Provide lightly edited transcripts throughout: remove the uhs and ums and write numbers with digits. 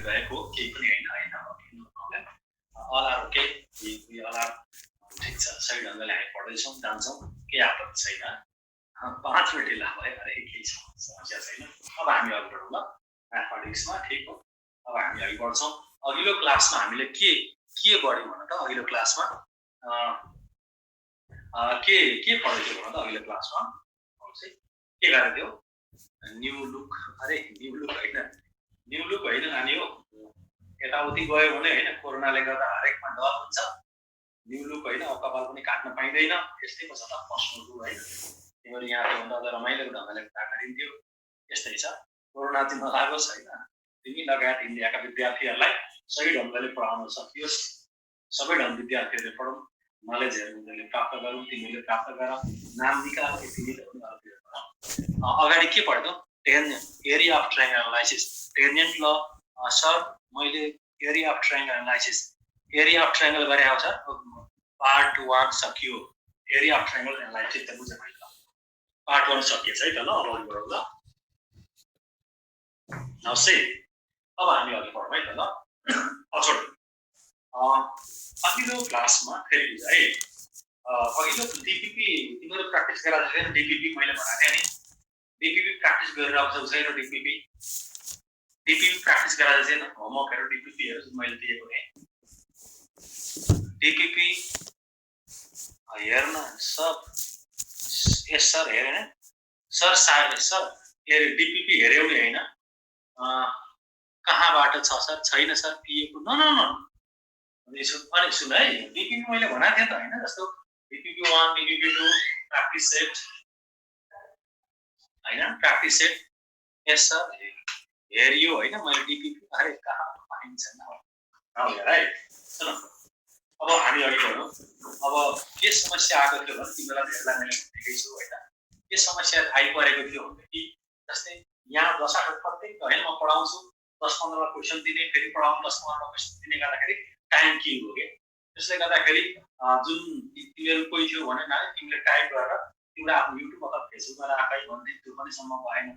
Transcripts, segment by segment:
गएको केही पनि होइन हैन all are okay we all are ठिक छ सही ढङ्गले हामी पढ्दैछौँ जान्छौँ केही आपत्ति छैन 5 मिनट ढिला भयो अरे केही समस्या छैन अब हामी अघि बढौँ ल म्याथमेटिक्समा ठिक हो अब हामी अघि बढ्छौँ अघिल्लो क्लासमा हामीले के बढ्यौँ भन त अघिल्लो क्लासमा के पढ्दै थियो भन त अघिल्लो क्लासमा के गरेको थियो न्यू लुक अरे न्यू लुक होइन नानी हो यताउति गयो भने होइन कोरोनाले गर्दा हरेकमा डर हुन्छ न्यू लुक होइन अब कपाल पनि काट्न पाइँदैन यस्तै पो छ त पर्सनल लुक होइन तिमीहरू यहाँ त्योभन्दा अझ रमाइलो ढङ्गले काट्न दिन्थ्यो यस्तै छ कोरोना चाहिँ नलागोस् होइन तिमी लगायत इन्डियाका विद्यार्थीहरूलाई सही ढङ्गले पढाउन सकियोस् सबै ढङ्ग विद्यार्थीहरूले पढौँ नलेजहरू उनीहरूले प्राप्त गरौँ तिमीहरूले प्राप्त गर नाम निकाल तिमीले अगाडि के पढ्यौ area of triangle analysis tangent ल सर मैले area of triangle analysis area of triangle गरे आउँछ पार्ट 1 सकियो एरिया अफ ट्रायंगल एनालाइसिस त बुझ्न मैले पार्ट 1 सकिएछ है त ल अब अघि बढौँ ल नाउ से अब हामी अघि बढौँ है त ल अझ अघिल्लो क्लासमा फेरि बुझ है अघिल्लो डिपिपी तिमीहरू प्र्याक्टिस गराएको छैन डिपिपी मैले भनेको थिएँ नि डिपिपी प्र्याक्टिस गरेर आउँछ छैन डिपिपी प्र्याक्टिस गराएको छैन होमवर्कहरू डिपिपीहरू मैले दिएको थिएँ डिपिपी हेर्न सब यस सर हेरेन सर डिपिपी हेऱ्यौ नि होइन कहाँबाट छ सर छैन सर पिएको न अनि सुन है डिपिपी मैले भनेको थिएँ त होइन जस्तो डिपिपी 1 डिपिपी 2 प्र्याक्टिस सेट होइन प्र्याक्टिस सेट यस सर हेरियो होइन मैले डिपिपी अरे कहाँ पाइन्छ नहेर है सुन अब हामी अघि बढौँ अब के समस्या आएको थियो भने तिमीलाई धेरैलाई मैले भनेकै छु होइन के समस्या आइपरेको थियो भनेदेखि जस्तै यहाँ 10 प्रत्येक होइन म पढाउँछु 10-15 क्वेसन दिने फेरि पढाउनु 10-15 क्वेसन दिने गर्दाखेरि टाइम के हो कि त्यसले गर्दाखेरि जुन तिमीहरू कोही थियो भने न तिमीले टाइप गरेर तिम्रो आफ्नो युट्युब अथवा फेसबुकमा राखै भन्दै त्यो पनि सम्भव भएन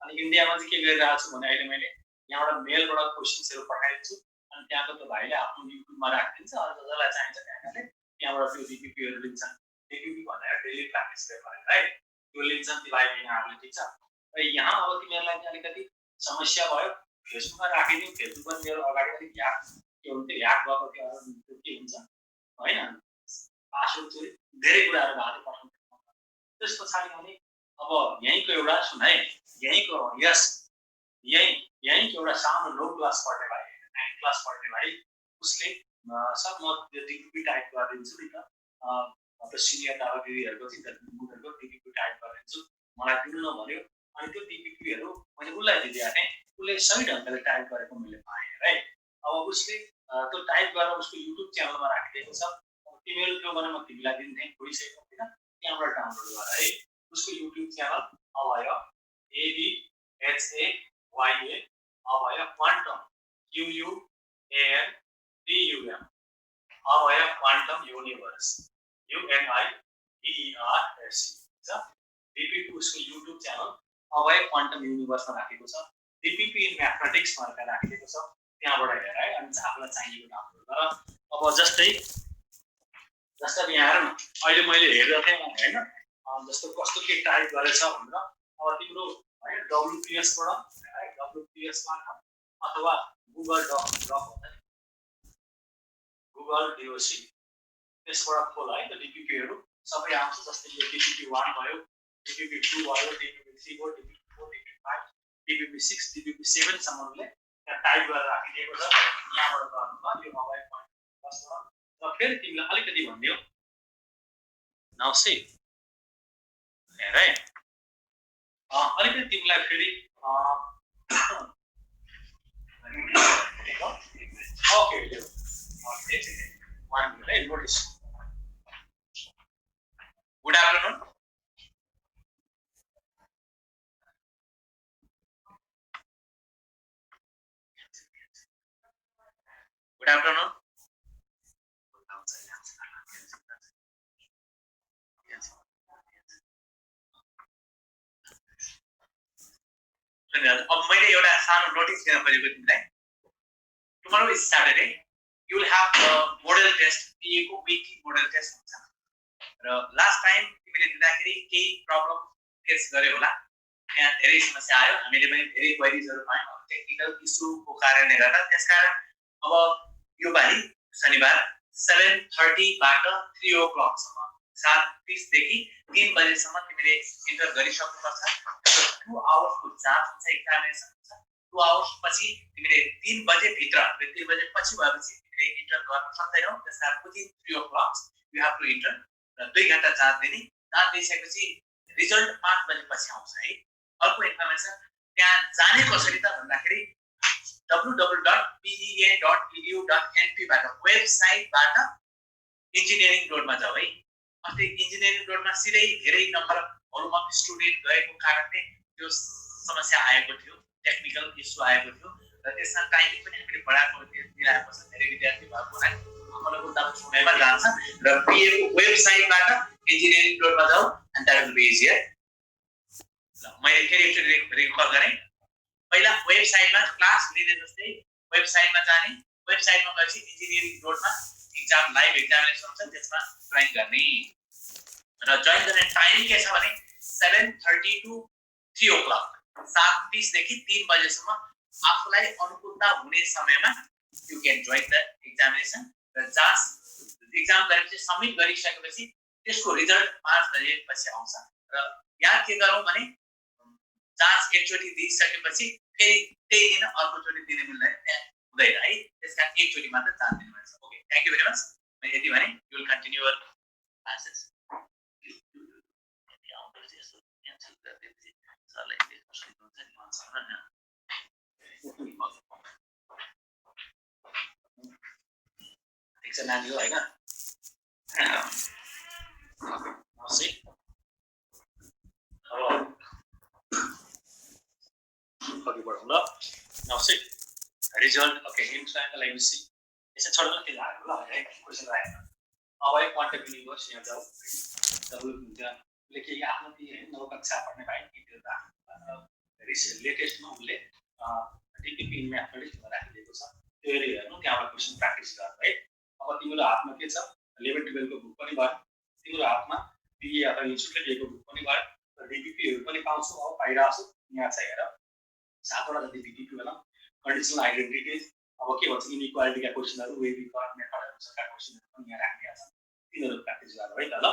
अनि इन्डियामा चाहिँ के गरिरहेको छु भने अहिले मैले यहाँबाट मेलबाट क्वेसन्सहरू पठाइदिन्छु अनि त्यहाँको त्यो भाइले आफ्नो युट्युबमा राखिदिन्छ अनि जसलाई चाहिन्छ त्यहाँले त्यहाँबाट त्यो डिपिपीहरू लिन्छन् डिपिपी भनेर डेली प्र्याक्टिस गरेर है त्यो लिन्छन् ती भाइ बहिनीहरूले ठिक छ र यहाँ अब तिमीहरूलाई चाहिँ अलिकति समस्या भयो फेसबुकमा राखिदिउँ फेसबुकमा मेरो अगाडि अलिक ह्याक के हुन्छ ह्याक भएको त्यो के हुन्छ होइन पासवर्ड चोरी धेरै कुराहरू भएको पठाउनु त्यस पछाडि अनि अब यहीँको एउटा सुन है यहीँको यस यहीँको एउटा सानो लो क्लास पढ्ने भाइ 9 क्लास पढ्ने भाइ उसले सर म त्यो डिपिपी टाइप गरिदिन्छु नि त सिनियर दादा दिदीहरूको उनीहरूको डिपिपी टाइप गरिदिन्छु मलाई दिनु न भन्यो अनि त्यो डिपिपीहरू मैले उसलाई दिइदिएको थिएँ उसले सही ढङ्गले टाइप गरेको मैले पाएँ है अब उसले त्यो टाइप गरेर उसको युट्युब च्यानलमा राखिदिएको छ तिमीहरू त्यो भने म तिमीलाई दिन्थेँ भइसकेको थिएन त्यहाँबाट डाउनलोड गर है उसको युट्युब च्यानल अभय ABHAYA अभय क्वान्टम QUANTUM अभय क्वान्टम युनिभर्स UNIVERS डिपिपी उसको युट्युब च्यानल अभय क्वान्टम युनिभर्समा राखेको छ डिपिपी इन म्याथमेटिक्स भनेर राखिएको छ त्यहाँबाट हेर है अनि आफूलाई चाहिएको डाउनलोड गर अब जस्तै यहाँ हेर न अहिले मैले हेरेको थिएँ होइन जस्तो कस्तो के टाइप गरेछ भनेर अब तिम्रो है WPS बाट है WPS बाट अथवा गुगल डक हुन्छ गुगल DOC त्यसबाट खोल है त डिपिपीहरू सबै आउँछ जस्तै यो डिपिपी 1 भयो डिपिपी 2 भयो डिपिपी 3 भयो डिपिपी 4 डिपिपी 5 डिपिपी 6 डिपिपी 7 सम्मले त्यहाँ टाइप गरेर राखिदिएको छ यहाँबाट गर्नुभयो यो मोबाइल पोइन्ट बसबाट र फेरि तिमीलाई अलिकति भनिदियो नाउ से हेर है अलिकति तिमीलाई फेरि ओके 1 मिनट है notice good afternoon good afternoon अब मैले एउटा सानो नोटिस दिन खोजेको तिमीलाई tomorrow is Saturday. You will have a model test, PA को weekly model test हुन्छ र last time तिमीले दिँदाखेरि केही प्रब्लम फेस गर्यो होला त्यहाँ धेरै समस्या आयो हामीले पनि धेरै क्वेरीजहरु पायौं टेक्निकल इस्युको कारणले गर्दा त्यसकारण अब यो पालि शनिबार 7:30 बाट 3 o'clock सम्म 7:30 देखि 3 बजेसम्म तिमीले इन्टर गरिसक्नुपर्छ 2 hours को जाँच हुन्छ एक्जामिनेसन हुन्छ 2 hours पछि तिमीले 3 बजे भित्र 3 बजे पछि भएपछि तिमीले इन्टर गर्न सक्दैनौ त्यसकारण within 3 o'clock you have to enter र 2 घण्टा जाँच दिने जाँच दिइसकेपछि रिजल्ट 5 बजे पछि आउँछ है अर्को इन्फर्मेसन त्यहाँ जाने कसरी त भन्दाखेरि www.pea.edu.np बाट वेबसाइटबाट इन्जिनियरिङ रोडमा जाऊ है अस्ति इन्जिनियरिङ रोडमा सिधै धेरै नम्बरहरुमा स्टुडेन्ट गएको कारणले त्यो समस्या आएको थियो टेक्निकल इस्यु आएको थियो र त्यसमा टाइमिङ पनि हामीले बढाएको मिलाएको छ धेरै विद्यार्थी भएको है हाम्रो दाम समयमा जान्छ र पीए को वेबसाइटबाट इन्जिनियरिङ रोडमा जाऊ and that will be easier ल मैले फेरि एकचोटि रिकल गरे पहिला वेबसाइटमा क्लास लिने जस्तै वेबसाइटमा जाने वेबसाइटमा गएपछि इन्जिनियरिङ रोडमा एक्जाम लाइभ एक्जामिनेसन हुन्छ त्यसमा जोइन गर्ने र जोइन गर्ने टाइम के छ भने 7:30 to 3 o'clock 7:30 देखि 3 बजेसम्म आफुलाई अनुकूलता हुने समयमा you can join the examination र जाँच एक्जाम गरेपछि सबमिट गरिसकेपछि त्यसको रिजल्ट 5 बजे पछि आउँछ र याद के गरौँ भने जाँच एकचोटी दिइसकेपछि फेरि त्यही दिन अर्कोचोटी दिने मिल्दैन हुँदैन है त्यसकारण एकचोटी मात्र जाँच दिनुपर्छ okay thank you very much मैले यति भने you will continue your classes ठिक छ नानी हो हैन हसी अघि बढौँ ल नौसी result okay in triangle ABC यसै छोड्नु के लाग्यो ल है क्वेशन आएन अब एक कन्टेक्ट युनिभर्स यहाँ जाऊ डब्ल्यू ले के आफ्नो ती नौ कक्षा पढ्ने भाइ त्यो त लेटेस्टमा उले टीपीपी इन म्याथमेटिक्स राखिदिएको छ त्यो हेर्नु त्यहाँबाट क्वेशन प्र्याक्टिस गर्नु है अब तिम्रो हातमा के छ 11 12 को बुक पनि भयो तिम्रो हातमा बीए अथवा इन्स्टिट्युटले दिएको बुक पनि भयो र डीपीपी हरु पनि पाउँछौ अब पाइराछु यहाँ छ हेर सातवटा जति डीपीपी होला कन्डिसनल आइडेन्टिटीज अब के भन्छ इनइक्वालिटीका क्वेशनहरु वेभी कर्व मेथडहरु सका क्वेशनहरु पनि यहाँ राखिदिएको छ तिनीहरु प्र्याक्टिस गर्नु है त ल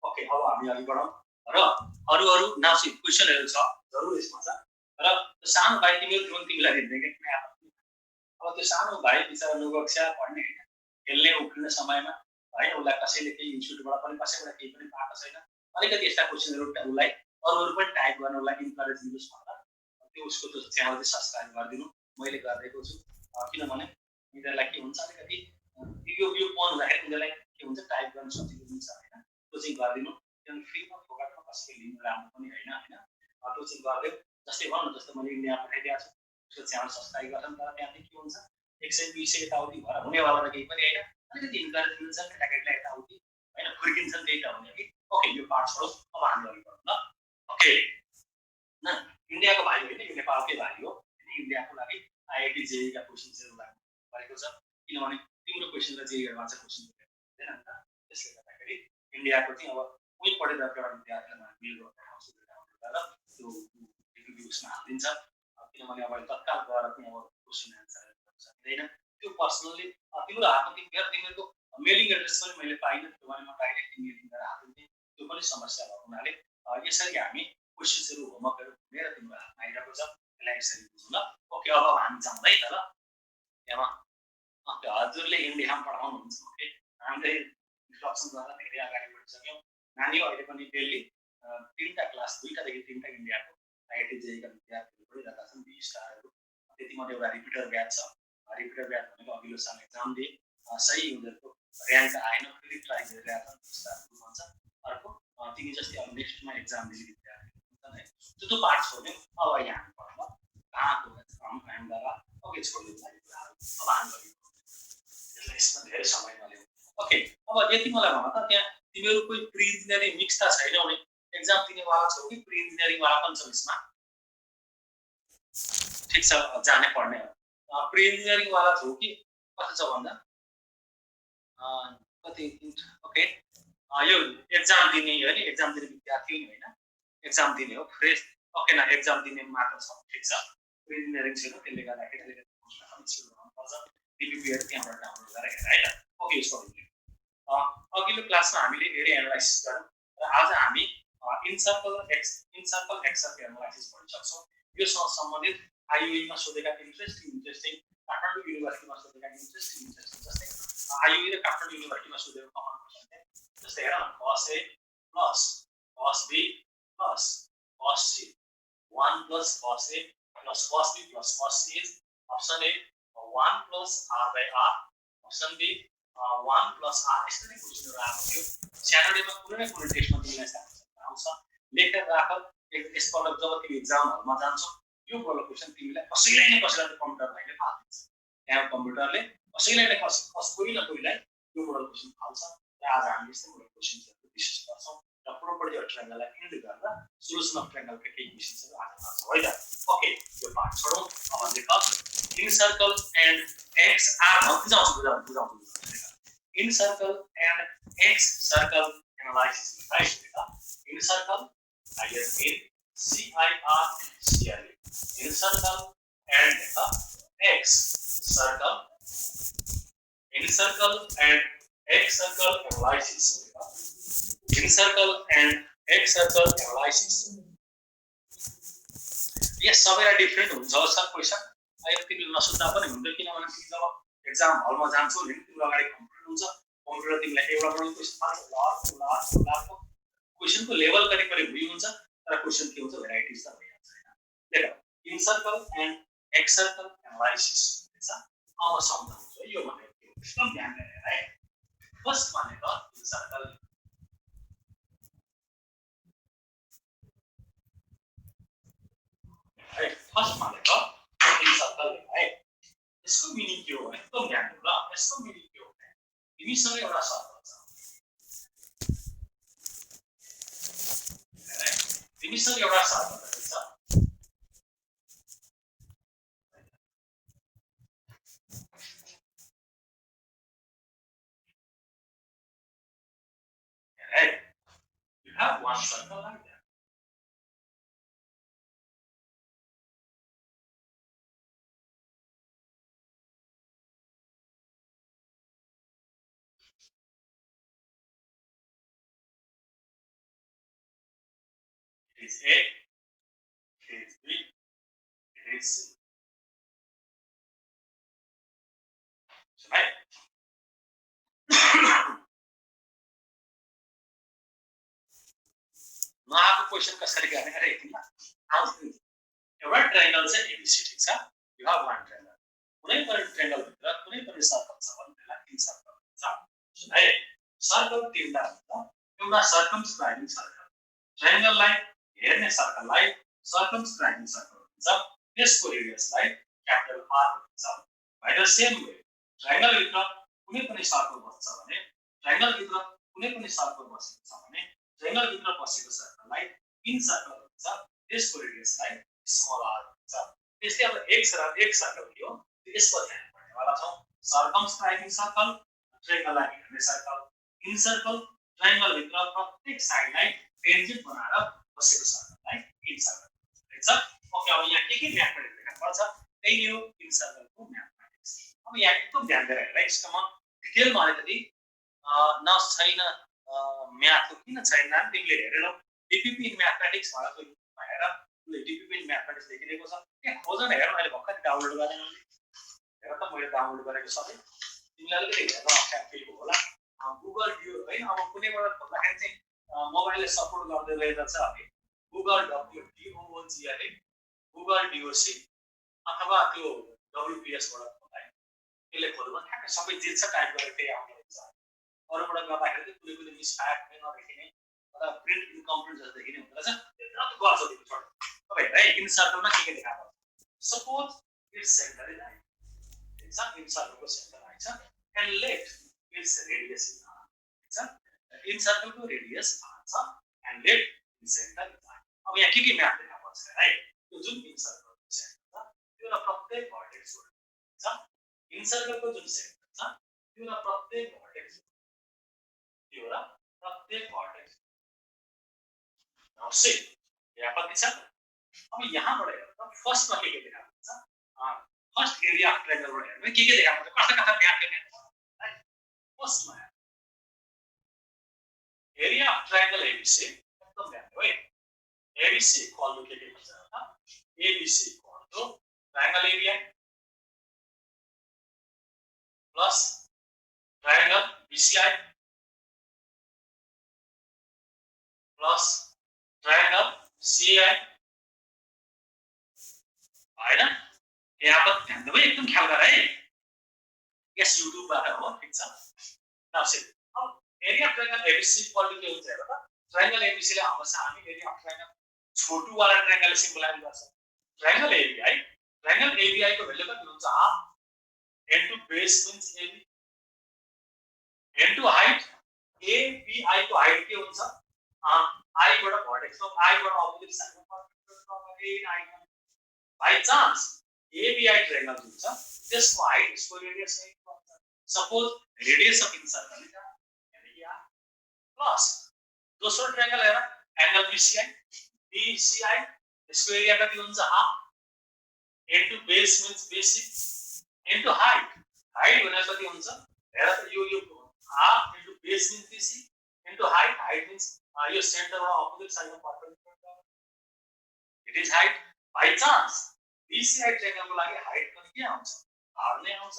ओके अब हामी अघि बढौँ र अरु नाउसी क्वेशनहरु छ जरुर यसमा छ र सानो भाइ तिमीलाई दिँदैन कि अब त्यो सानो भाइ बिचारा नौ कक्षा पढ्ने हैन खेल्ने उफ्रिने समयमा है उलाई कसैले केही इन्स्टिट्युटबाट पनि कसैबाट केही पनि पाएको छैन अलिकति यस्ता क्वेशनहरु उलाई अरुहरु पनि टाइप गर्नलाई इन्करेज दिनुस् भनेर त्यो उसको त्यो च्यानल चाहिँ सब्स्क्राइब गरिदिनु मैले गरिदिएको छु किनभने यिनीहरुलाई के हुन्छ अलिकति यो फोन हुँदाखेरि यिनीहरुलाई के हुन्छ टाइप गर्न सजिलो हुन्छ हैन त्यो चाहिँ गरिदिनु किनभने फ्रीमा फोकटमा कसैले लिनु राम्रो पनि हैन हैन त्यो चाहिँ गरिदियो जस्तै भन्नु जस्तो मैले इन्डिया पठाइदिएको छु उसको च्यानल सब्स्क्राइब गर्नु तर त्यहाँ चाहिँ के हुन्छ 120 यताउति भएर हुनेवाला त केही पनि हैन अलिकति इन्करेज दिन्छ केटाकेटीलाई यताउति हैन फुर्किन्छन् त्यही त हुने कि ओके यो पार्ट छोडौँ अब हामी अघि बढौँ ल ओके न इन्डियाको भाइ होइन यो नेपालकै भाइ हो इन्डियाको लागि आईआईटी जेई का क्वेशनहरु गरेको छ किनभने तिम्रो क्वेशन र जेईहरुमा चाहिँ क्वेशन हुँदैन नि त त्यसले गर्दाखेरि इन्डियाको चाहिँ अब कुनै पढेर एउटा विद्यार्थीलाई मेल गर्न आउँछु र त्यो रिभ्युजमा हालिदिन्छ किनभने अब तत्काल गएर पनि अब क्वेशन आन्सर गर्न सकिदैन त्यो पर्सनली तिम्रो हातमा तिमीहरूको मेलिङ एड्रेस पनि मैले पाइनँ किनभने म डाइरेक्ट मेलिङ गरेर हालिदिन्थेँ त्यो पनि समस्या भएको हुनाले यसरी हामी क्वेशनहरु होमवर्कहरु भनेर तिम्रो हातमा आइरहेको छ त्यसलाई यसरी बुझ्नु ल ओके अब हामी जाउँ है त ल यहाँ हजुरले इन्डियामा पढाउनुहुन्छ ओके हामीले इन्स्ट्रक्सन गर्दा धेरै अगाडि बढिसक्यौँ नानी अहिले पनि डेली 3टा क्लास 2टा देखि 3टा इन्डियाको आईआईटी जेईका विद्यार्थीहरू पढिरहेका छन् 20 स्टारहरू त्यतिमध्ये एउटा रिपिटर ब्याच छ रिपिटर ब्याच भनेको अघिल्लो साल एक्जाम दिए सही उनीहरूको र्याङ्क आएन फेरि ट्राई गरिरहेका छन् स्टारहरू भन्छ अर्को तिमी जस्तै अब नेक्स्टमा एक्जाम दिने विद्यार्थी हुन्छन् है त्यो पार्ट छोड्यौँ अब यहाँ हामी पढ्छौँ कहाँको काम गर्दा अघि छोड्दिनु लागि कुराहरू अब हामी अघि त्यसलाई यसमा धेरै समय नलिउँ ओके अब यति मलाई भन त त्यहाँ तिमीहरू कोही प्री इन्जिनियरिङ मिक्स त छैनौ नि एक्जाम दिनेवाला छौ कि प्री इन्जिनियरिङवाला पनि छौ यसमा ठिक छ जाने पढ्ने प्री इन्जिनियरिङ वाला छौ कि कस्तो छ भन्दा कति ओके यो एक्जाम दिने हो नि एक्जाम दिने विद्यार्थी नि होइन एक्जाम दिने हो फ्रेस ओके न एक्जाम दिने मात्र छ ठिक छ प्री इन्जिनियरिङ छैन त्यसले गर्दाखेरि अलिकति सुरु गर्नुपर्छ डिपिपीहरू त्यहाँबाट डाउनलोड गरेर हेर है त ओके सरी अघिल्लो क्लासमा हामीले हेरे एनालाइसिस गऱ्यौँ र आज हामी इनसर्कल एक्सर्कल एनालाइसिस पढिसक्छौँ योसँग सम्बन्धित आइयुईमा सोधेका इन्ट्रेस्टिङ काठमाडौँ युनिभर्सिटीमा सोधेका इन्ट्रेस्टिङ जस्तै आइयुई र काठमाडौँ युनिभर्सिटीमा सोधेको कमन क्वेसन जस्तै हेर न cos A plus cos B plus cos C 1 plus cos A plus cos B plus cos C is option A 1 plus R by R option B 1 plus R यस्तो नै क्वेसनहरु आएको थियो स्याटरडेमा कुनै न कुनै टेस्टमा तिमीलाई आउँछ लेखेर राख यसपल्ट जब तिमी एक्जाम हलमा जान्छौ यो पल्ट क्वेसन तिमीलाई कसैलाई न कसैलाई कम्प्युटर भाइले पाल्छ त्यहाँ कम्प्युटरले कसैलाई न कोही न कोहीलाई यो मोडल क्वेसन फाल्छ र आज हामी यस्तै मोडल क्वेसनहरु डिस्कस गर्छौं र प्रोपर्टी अफ ट्रायंगललाई इन्ड गरेर सोलुसन अफ ट्रायंगलका केही क्वेसनहरु आज गर्छौं है त ओके यो पार्ट छोडौं अब देख incircle and X R बुझाउँछु incircle and excircle analysis right incircle ISA CIR CRA in circle and x circle in circle and x circle analysis in circle and x circle analysis यस सबैलाई different हुन्छ sir question अहिले तिमीले नसोच्दा पनि हुन्छ किनभने तिमी जब exam हलमा जान्छौ नि तिम्रो अगाडि कम्प्युटर हुन्छ कम्प्युटर तिमीलाई एउटा मोडल क्वेसन फाल्छ लाख क्वेसनको लेभल करिब हुई हुन्छ तर क्वेसन के हुन्छ भेराइटिज त भइहाल्छ हैन देख incircle and excircle analysis हैन अब सम्झाउँछु यो भनेको एकदम ध्यान दिएर है फर्स्ट भनेको इन सर्कल है फर्स्ट भनेको इन सर्कल है यसको मिनिङ के हो एकदम ध्यान दिनु ल यसको मिनिङ के हो तिमीसँग एउटा सर्कल छ तिमीसँग एउटा सर्कल छ right you have one circle like that it is A it is B it is C right नआएको क्वेसन कसरी गर्ने अरे तिमीलाई आउँछ एउटा ट्रायंगल चाहिँ एबीसी ठीक छ यु हैव वन ट्रायंगल कुनै पनि ट्रायंगल भित्र कुनै पनि सर्कल छ भने त्यसलाई इन सर्कल भन्छ है सर्कल तीनटा हुन्छ एउटा सर्कमस्क्राइबिङ सर्कल ट्रायंगललाई हेर्ने सर्कललाई सर्कमस्क्राइबिङ सर्कल भन्छ त्यसको रेडियसलाई क्यापिटल आर भन्छ by the same way triangle भित्र कुनै पनि सर्कल बस्छ भने ट्रायंगल भित्र कुनै पनि सर्कल बसेको छ भने ट्रायंगल भित्र बसेको सर्कललाई इन सर्कल भन्छ त्यसको रेडियसलाई स्मल आर भन्छ त्यसले अब एक सर्कल के हो त्यसको ध्यान पर्नेवाला छौं सर्कमस्क्राइबिङ सर्कल ट्रायंगललाई हेर्ने सर्कल इन सर्कल ट्रायंगल भित्र प्रत्येक साइडलाई टेन्जेन्ट बनाएर बसेको सर्कललाई इन सर्कल भन्छ ओके अब यहाँ के म्याथमेटिक्स लेख्न पर्छ त्यही हो इन सर्कलको म्याथमेटिक्स अब यहाँ एकदम ध्यान दिएर हेर्नु यसमा डिटेलमा अलिकति न छैन म्याथ किन छैन तिमीले हेरेनौ डीपीपी इन म्याथमेटिक्स भनेको हेर तिमीले डीपीपी इन म्याथमेटिक्स लेखिरहेको छ त्यहाँ खोज न हेर मैले भर्खरै डाउनलोड गरेँ हेर त मैले डाउनलोड गरेको सबै तिमीलाई अलिकति हेर्न अप्ठ्यारो होला गुगल ड्यु हैन अब कुनैबाट खोज्दाखेरि चाहिँ मोबाइलले सपोर्ट गर्दै रहेछ अनि गुगल डब्ल्युडीओजीआरए गुगल डीओसी अथवा त्यो डब्ल्युपीएस बाट खोज्दा त्यसले खोज्दा ठ्याक्कै सबै जे छ टाइप गरेर त्यही आउँछ अरूबाट गर्दाखेरि कुनै कुनै मिसफायर पनि नदेखिने र प्रिन्ट इन्कम्प्लिट जस्तो देखिने हुँदो रहेछ त्यो गर्छ तिमी छोड तपाईँ है इन सर्कलमा के देखाएको suppose its centre is I छ इन सर्कलको सेन्टर आई छ and let its radius is r छ इन सर्कलको रेडियस आर छ and let in centre is I अब यहाँ के म्याप देखाएको छ है त्यो जुन इन सर्कलको सेन्टर छ त्यो प्रत्येक भर्टेक्स छ इन सर्कलको जुन सेक्टर छ त्यो प्रत्येक भर्टेक्स त्यो प्रत्येक भर्टेक्स नौसे यहाँ कति छ अब यहाँबाट हेर्दा फर्स्टमा के देखाएको छ फर्स्ट एरिया अफ ट्रायंगलबाट हेर्नु के देखाएको छ कता कता म्याप देखाएको छ है फर्स्टमा एरिया अफ ट्रायंगल एबीसी एकदम ध्यान दिनु है एबीसी इक्वल टु के भन्छ त ABC equal to triangle area plus triangle BCI plus triangle CI हैन यहाँ पर ध्यान दिनु एकदम ख्याल गर है यस युट्युबबाट हो ठीक छ नाउ से अब area of triangle ABC equal to के हुन्छ हेर त ट्रायंगल एबीसी ले हमेशा हामी एरिया अफ ट्रायंगल छोटु वाला ट्रायंगल सिम्बलाइज गर्छ ट्रायंगल एबीआई को भ्यालु कति हुन्छ half into base means AB into height ABI को हाइट के हुन्छ आई बाट भर्टेक्स आई बाट अपोजिट साइडमा perpendicular I by chance ABI triangle हुन्छ त्यसको हाइट यसको रेडियस हुन्छ suppose radius of in circle area plus दोस्रो ट्रायंगल हेर एंगल बीसीआई यसको एरिया कति हुन्छ half into base means basic into height भनेको कति हुन्छ हेर त यो half into base means basic into height means यो सेन्टरबाट अपोजिट साइडमा perpendicular it is height by chance BCI triangle को लागि हाइट पनि के आउँछ r नै आउँछ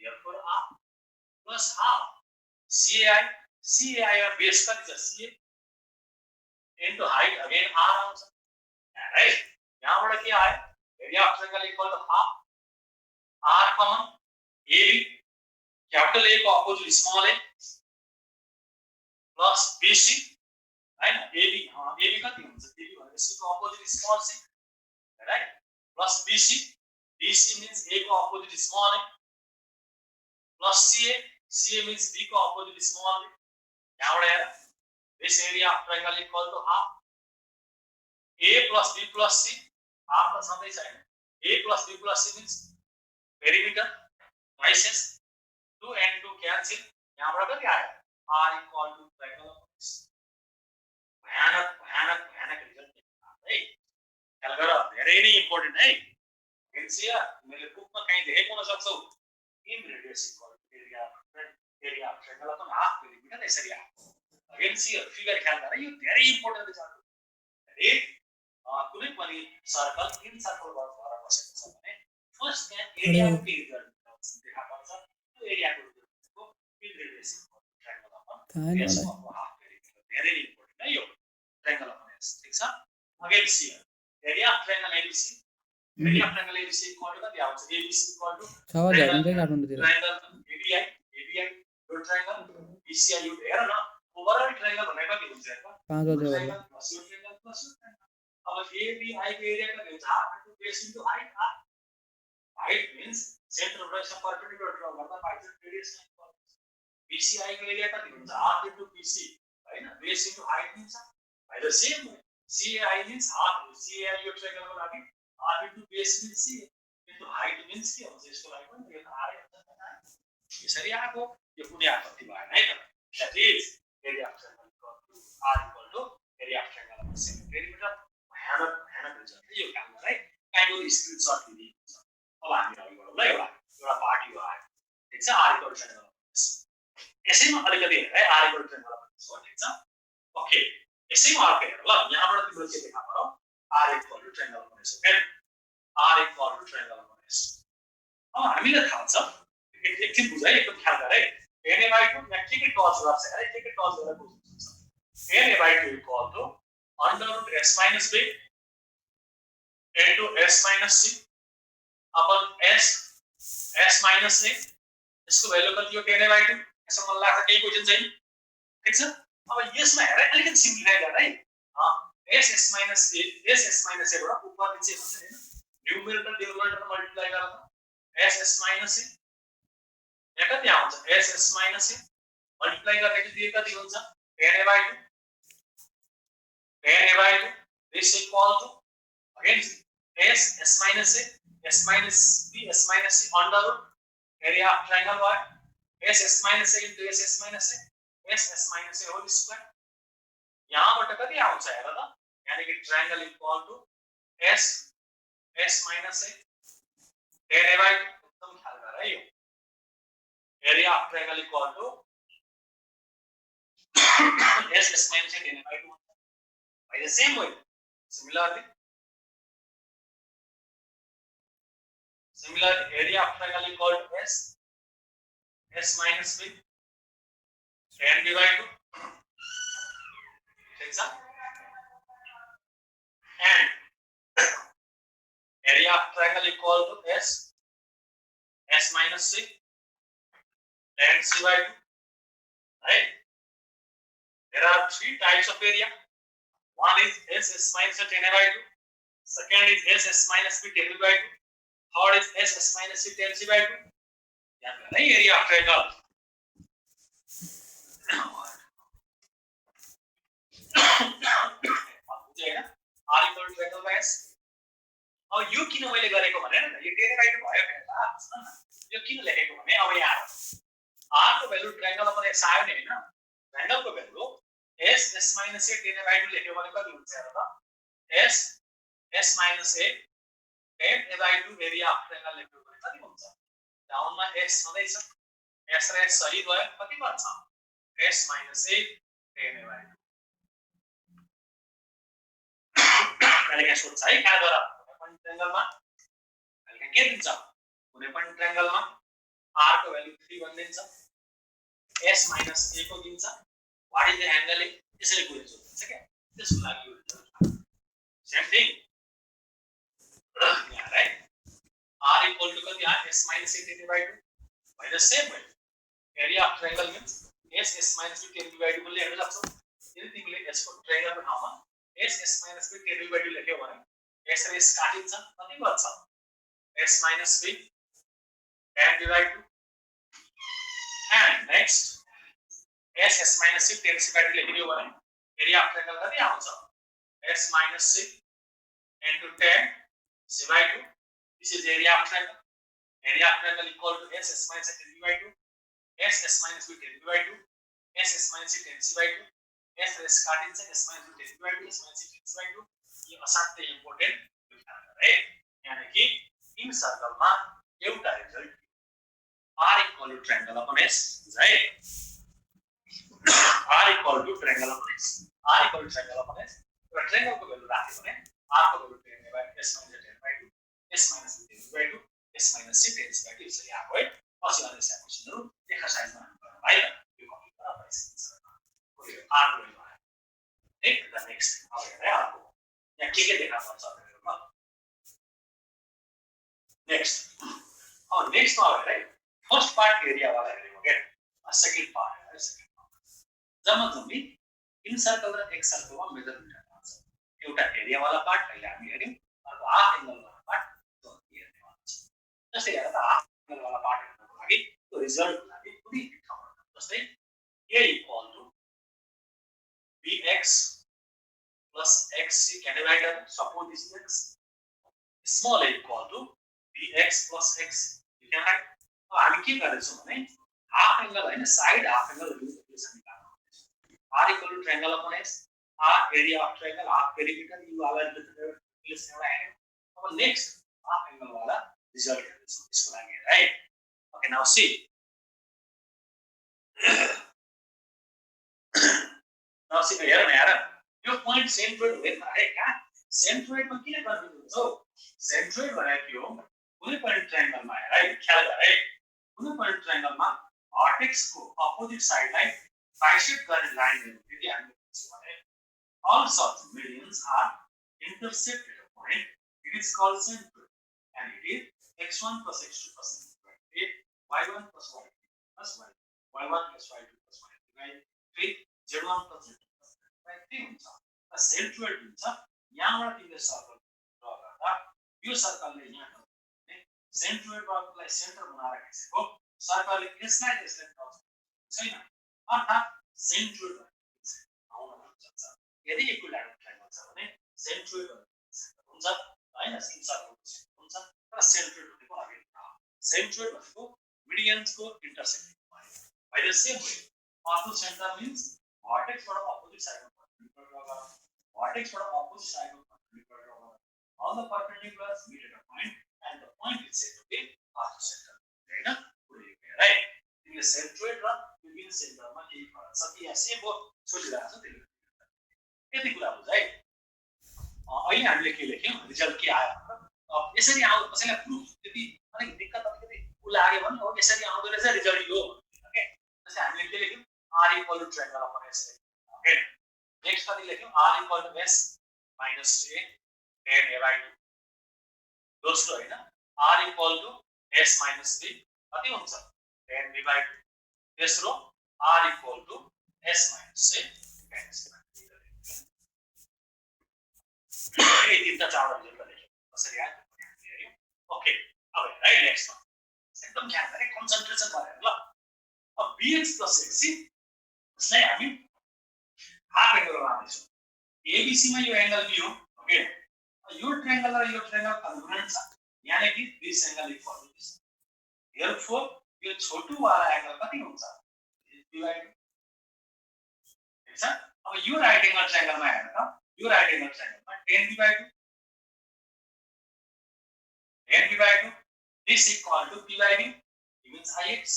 therefore r plus half CAI मा बेस कति छ CA into height again r आउँछ राइट यहाँबाट के आयो area of triangle equal to half r common AB capital A को opposite small a plus BC हैन AB कति हुन्छ AB भनेपछि को opposite small c right plus BC means A को opposite small a plus CA means B को opposite small a यहाँबाट हेर this area of triangle equal to half A plus B plus C half त सधैं छैन A plus B plus C means perimeter twice 2 and 2 cancel यहाँबाट कति आयो R equal to triangle of this भयानक result है ख्याल गर धेरै नै इम्पोर्टेन्ट है एनसीआर मैले बुकमा कहीं देखेको हुन सक्छौ in radius equal to area of triangle upon half perimeter यसरी आयो एनसीआर फिगर ख्याल गर यो धेरै इम्पोर्टेन्ट छ एक कुनै पनि सर्कल इन सर्कल भएर बसेको छ भने फर्स्ट त्यहाँ एरियाको के रिजल्ट देखा पर्छ त्यो एरियाको in radius equal to triangle upon यसको हाफ पेरिमिटर धेरै इम्पोर्टेन्ट है यो ट्रायंगल अपन यस ठीक छ again see area of triangle ABC area of triangle ABC equal to कति आउँछ एबीसी इक्वल टु 6000 हुन्छ काठमाडौँतिर ट्रायंगल एबीआई यो ट्रायंगल बीसीआई यो हेर न ओभरअल ट्रायंगल भनेको कति हुन्छ हेर 5000 ट्रायंगल प्लस यो ट्रायंगल अब एबीआई को एरिया कति हुन्छ half into base into height means centre direction perpendicular draw गर्दा बाइसेप रेडियस बीसीआई को एरिया कति हुन्छ हाफ इन्टु बीसी हैन base into height means by the same CI means half CI यो ट्रायंगल को लागि r into base means c into height means के हुन्छ यसको लागि पनि यो त r हुन्छ यसरी आको यो कुनै आपत्ति भएन है त that is area of triangle equal to r equal to area of triangle of same perimeter भयानक रिजल्ट यो काम गर है काइन्ड स्क्रिनशट लिनु अब हामी अगाडि बढौँ ल एउटा पार्ट यो आयो ठीक छ r equal to triangle यसैमा अलिकति हेर है r equal to triangle हो ठीक छ ओके यसैमा अर्को हेर ल यहाँबाट तिम्रो के देखा पर्यो r equal to triangle bonus okay r equal to triangle bonus अब हामीले थाहा छ एकछिन बुझाइ एकदम ख्याल गरे na/2 यहाँ के टच गर्छ है के टच गरेर बुझ्नुहुन्छ na/2 equal to under root s minus b into s minus c upon s minus a यसको भ्यालु कति हो na/2 यसो मलाई लाग्छ केही क्वेशन छैन ठीक छ अब यसमा हेर अलिकति सिम्प्लिफाई गर है s minus a बाट ऊपर नीचे हुन्छ हैन न्यूमरेटर डिनोमिनेटर मल्टिप्लाई गर्दा s minus a यहाँ कति आउँछ s minus a मल्टिप्लाई गर्दाखेरि त्यो कति हुन्छ na/2 this equal to again s minus a s minus b s minus c under root area of triangle what s minus a into s minus a s minus a whole square यहाँबाट कति आउँछ हेर त यानी कि triangle equal to s minus a tan a by 2 एकदम ख्याल गर है यो area of triangle equal to s minus a tan a by 2 by the same way similarly area of triangle equal to s minus b tan b by 2 ठीक छ and area of triangle equal to s minus c tan c by 2 right there are three types of area one is s minus a tan a by 2 second is s minus b tan b by 2 third is s minus c tan c by 2 याद रखना area of triangle बुझेन r equal to triangle by s अब यो किन मैले गरेको भने नि यो tan by 2 भयो भने त यो किन लेखेको भने अब यहाँ r को भ्यालु ट्रायंगल अपन s आयो नि हैन ट्रायंगल को value s minus a tan by 2 लेख्यो भने कति हुन्छ हेर त s minus a tan a by 2 area of triangle लेख्यो भने कति हुन्छ डाउनमा s सधैं छ s र s सही भयो कति बन्छ s minus a tan a by 2 अहिले के सोध्छ है क्या गरा कुनै पनि ट्रायंगलमा अहिले के दिन्छ कुनै पनि ट्रायंगलमा r को भ्यालु 3 भनिदिन्छ s minus a को दिन्छ व्हाट इज द एंगल त्यसैले कुरा सोध्छ क्या त्यसको लागि यो सेम थिङ यहाँ राइट r equal to कति आयो s minus a tan by 2 by the same way area of triangle means s minus b tan by 2 को लेख्न सक्छौ यदि तिमीले s को ट्रायंगल को ठाउँमा s minus b tan by 2 लेख्यौ भने s र s काटिन्छ कति बच्छ s minus b tan by 2 and next s minus c tan c by 2 लेखिदियो भने एरिया अफ ट्रायंगल कति आउँछ s minus c into tan c by 2 this is area of triangle equal to s minus c tan by 2 s minus b tan by 2 s minus c tan c by 2 s s काटिन्छ s minus b tan by 2 s minus c tan c by 2 यो असाध्यै important है यानी कि in सर्कलमा एउटा result r equal to triangle upon s है r equal to triangle upon s r equal to triangle upon s र triangle को value राख्यो भने r को value tan by s minus tan by 2 s minus b tan by 2 s minus c tan by 2 यसरी आएको है पछि आउने क्वेशनहरु एक्सरसाइजमा गर्नु है यो कपी गरेर पाइन्छ यो r को भ्यालु आयो ठीक द नेक्स्ट अब हेर्दै r को यहाँ के देखा पर्छ हेरौँ ल नेक्स्ट अब नेक्स्ट मा हेर है फर्स्ट पार्ट एरिया वाला हेरेको के सेकेन्ड पार्ट है सेकेन्ड पार्ट जम्मै इन सर्कल र एक सर्कलमा मेजरमेन्ट हुन्छ एउटा एरिया वाला पार्ट अहिले हामी हेर्यौं अर्को हाफ एंगल वाला पार्ट त्यो हेर्ने वाला छ जस्तै हेर त हाफ एंगल वाला पार्ट हेर्नको लागि त्यो रिजल्टको लागि कुनै ठाउँमा जस्तै a equal to bx plus xc can you write down suppose this is x small a equal to bx plus x you can write हामी के गर्दैछौं भने हाफ एंगल हैन साइड हाफ एंगल रिलेसन निकाल्नु r equal to triangle upon s r area of triangle half perimeter you वाला relation एउटा हेर्यौं अब next half angle वाला रिजल्ट हेर्दैछौं यसको लागि right okay now see now see हेर यो पोइन्ट सेन्ट्रोइड हुँदैन है का सेन्ट्रोइडमा किन कन्फ्युज हुन्छ सेन्ट्रोइड भनेको के हो कुनै पनि ट्रायंगलमा है ख्याल गर है कुनै पनि ट्रायंगलमा भर्टेक्स को अपोजिट साइडलाई बाइसेक्ट गर्ने लाइन यदि हामी बुझ्छौं भने all such medians are intersect at a point it is called centroid and it is x1 plus x2 plus y1 y1 plus y2 plus y y1 plus y2 plus y3 z1 plus z2 plus y3 हुन्छ र centroid हुन्छ यहाँबाट तिमीले circle draw गर्दा यो सर्कलले यहाँ centroid वर्गलाई centre बनाएर खिचेको सर्कलले यसलाई यसलाई क्रस छैन अर्थात सेन्ट्रोइड आउन सक्छ यदि इक्विलेटरल ट्रायंगल छ भने सेन्ट्रोइड हुन्छ हैन सर्कल हुन्छ तर सेन्ट्रोइड भनेको अघि सेन्ट्रोइड भनेको मिडियन्सको intersection by the same way ortho center means vertex from opposite side of perpendicular vertex from opposite side of perpendicular all the perpendiculars meet at a point and the point is said to be ortho center right in the centroid र विभिन्न सेन्टरमा केही फरक छ कि यहाँ same हो सोचिरहेको छ त्यसले यति कुरा बुझ है अहिले हामीले के लेख्यौं रिजल्ट के आयो यसरी आउँछ कसैलाई प्रुफ त्यति अलिक दिक्कत अलिकति लाग्यो भने हो यसरी आउँदो रहेछ रिजल्ट यो ओके जस्तै हामीले के लेख्यौं r equal to triangle upon s okay next कति लेख्यौं r equal to s minus a tan a by 2 दोस्रो हैन r equal to s minus b कति हुन्छ tan b by 2 तेस्रो r equal to s minus a tan s by 2 ये तीनटा चार result लेख्यौं कसरी आयो ओके अब राइट नेक्स्ट एकदम ध्यान गरे कन्सन्ट्रेसन गरेर ल अब bx plus xc यसलाई हामी हाफ एंगल बनाउने छौं abc मा यो एंगल b हो ओके यो ट्रायंगल र यो ट्रायंगल कन्ग्रुएन्ट छ यानी कि this angle equal to this therefore यो छोटो वाला एंगल कति हुन्छ डिवाइड ठीक छ अब यो राइट एंगल ट्रायंगल मा हेर्नु त यो राइट एंगल ट्रायंगल मा tan b by 2 tan b by 2 this equal to p by b means ix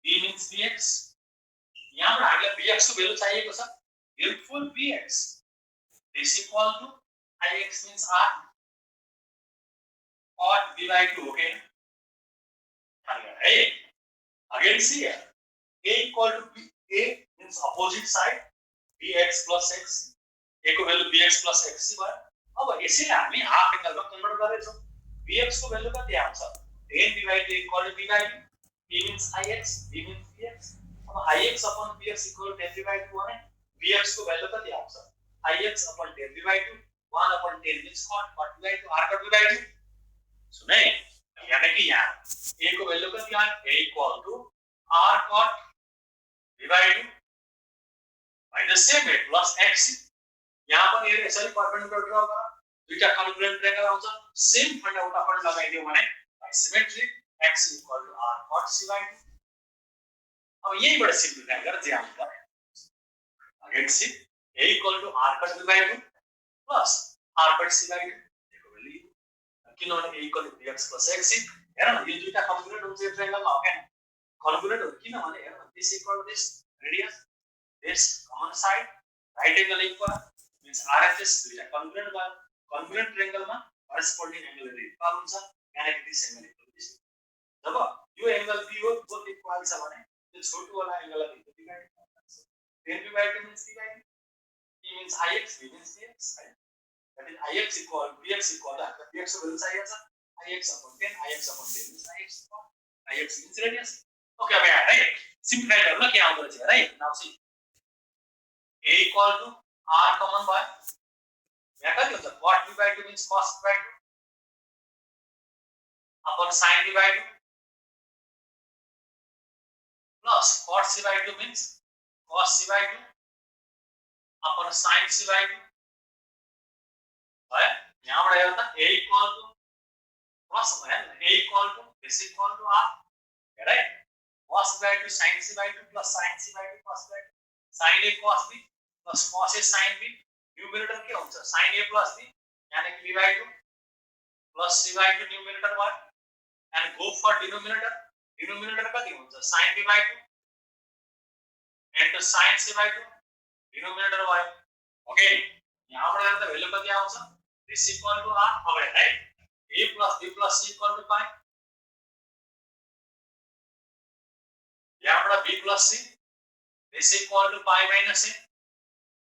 b means bx यहाँ पर हामीलाई bx को भ्यालु चाहिएको छ therefore bx is equal to ix means r or b by 2 okay hey again see here a equal to b a means opposite side bx plus x a को value bx plus x भयो अब यसैले हामी half एंगलमा convert गर्दैछौं bx को value कति आउँछ tan b by 2 equal to b by 2 p means ix b means bx अब ix upon bx equal to tan b by 2 भने bx को भ्यालु कति आउँछ ix upon tan b by 2 1 upon tan means cot b by 2 r cot b by 2 सुने यानी कि यहाँ a को भ्यालु कति आयो a equal to r cot b by 2 by the same way plus x यहाँ पनि यसरी परपेंडिकुलर ड्रा गर दुईटा कन्ग्रुएन्ट ट्रायंगल आउँछ सेम फन्डा उता पनि लगाइदियो भने symmetric x equal to r cot c by 2 अब यहीबाट सिम्प्लिफाई गरेर जे आउँछ again see a equal to r cot b by 2 plus r cot c by 2 यसको भ्यालु किनभने a equal to bx plus x हेर न यो दुईटा कन्ग्रुएन्ट हुन्छ यो ट्रायंगलमा हो हैन कन्ग्रुएन्ट हो किनभने हेर न this equal to this radius this common side right angle equal means RHS दुईटा कन्ग्रुएन्ट भयो कन्ग्रुएन्ट ट्रायंगलमा करस्पोन्डिङ एंगल इक्वल हुन्छ यानी कि दिस एंगल इक्वल दिस जब यो एंगल b हो बोथ इक्वल छ भने यो छोटो वाला एंगललाई भित्र डिवाइड गर्छ tan b by 2 means p by 2 p means ix b means bx right that is ix equal bx equal to bx को भ्यालु चाहिएको छ ix upon 10 ix upon 10 means ix means radius okay अब यहाँ right simplify गर्न के आउँदो रहेछ right now see a equal to r common भयो यहाँ कति हुन्छ cot b by 2 means cos b by 2 upon sin b by 2 plus cot c by 2 means cos c by 2 upon sin c by 2 है यहाँबाट हेर्दा a equal to plus भयो a equal to this equal to r right cos by 2 sin c by 2 plus sin c by 2 cos by 2 sin a cos b plus cos a sin b numerator के हुन्छ sin a plus b यानी कि b by 2 plus c by 2 numerator भयो and go for denominator कति हुन्छ sin b by 2 into sin c by 2 denominator भयो okay यहाँबाट हेर्दा भ्यालु कति आउँछ this equal to r अब right a plus b plus c equal to pi यहाँबाट b plus c this equal to pi minus a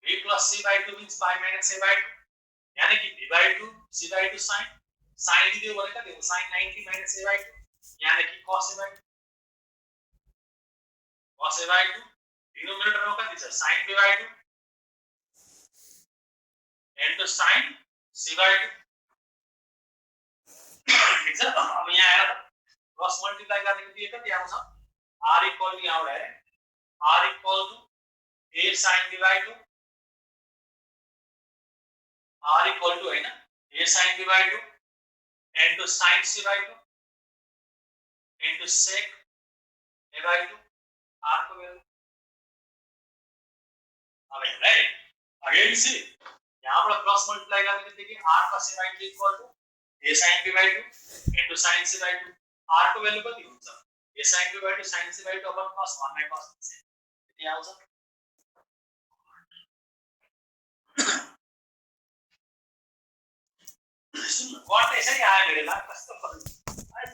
b plus c by 2 means pi minus a by 2 यानी कि b by 2 c by 2 sin sin दियो भने कति हुन्छ sin 90 minus a by 2 यानी कि cos a by 2 cos a by 2 denominator में कति छ sin b by 2 into sin c by 2 ठीक छ अब यहाँ आएर क्रस मल्टिप्लाई गर्ने दिए कति आउँछ r equal to यहाँ है r equal to a sin b by 2 r equal to हैन a sin b by 2 into sin c by 2 into sec a by 2 r को वैल्यू अब राइट अगेन सी यहाँ पर क्रॉस मल्टीप्लाई करने के देखिए r cos a by 2 equal to a sin b by 2 into sin c by 2 r को value कति हुन्छ a sin b by 2 sin c by 2 upon cos 1 by cos c यति आउँछ सुन cut यसरी आयो मेरो ला कस्तो अनि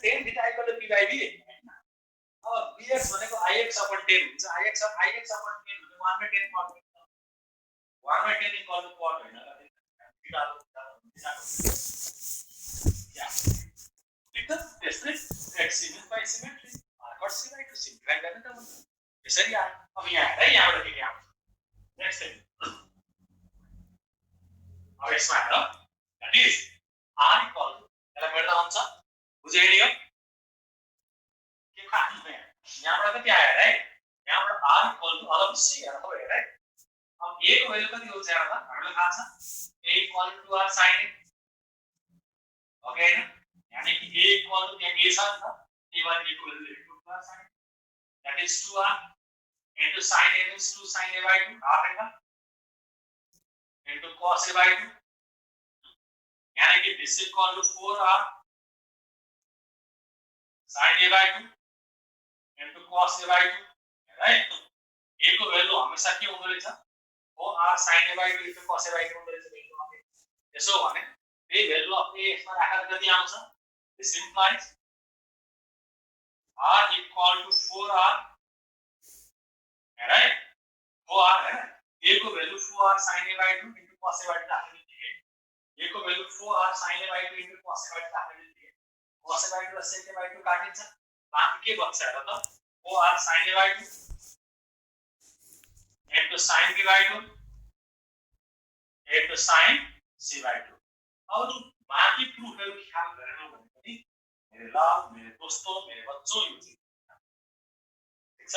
tan theta equal to p by b अब bx भनेको ix अपन 10 हुन्छ ix अपन 10 भने 1 by 10 cot 1 by 10 equal to cot हैन थीटा या ठीक छ त्यसले x symmetry by symmetry cot c by 2 simplify गर्ने त यसरी आयो अब यहाँ है यहाँबाट के आउँछ नेक्स्ट टाइम अब यसमा हेर that is r equal to यसलाई मेट्दा हुन्छ बुझ्यो नि यो के खानु है यहाँबाट कति आयो है यहाँबाट r इक्वल टु अलग c हेर त हेर है अब a को भ्यालु कति हुन्छ हेर त हामीलाई थाहा छ a equal to r sin a okay हैन यानी कि a इक्वल टु यहाँ a छ नि त a = a को value to r sin that is 2r into sin a means 2 sin a by 2 r हैन into cos a by 2 यानी कि this equal to 4r sin a by 2 into cos a by 2 right a को value हमेशा के हुँदो रहेछ 4r sin a by 2 into cos a by 2 हुँदो रहेछ भ्यालु मात्रै यसो भने त्यही भ्यालु अफ a यसमा राखेर कति आउँछ this implies r equal to 4r right 4r है a को value 4r sin a by 2 into cos a by 2 राख्ने बित्तिकै a को value 4r sin a by 2 into cos a by 2 राख्ने बित्तिकै cos a by 2 र sec a by 2 काटिन्छ बाँकी के बच्छ हेर त 4r sin a by 2 into sin b by 2 into sin c by 2 अब जो बाँकी प्रुफहरु ख्याल गरेनौ भने पनि मेरे लाभ मेरे दोस्तों मेरे बच्चों यो ठीक छ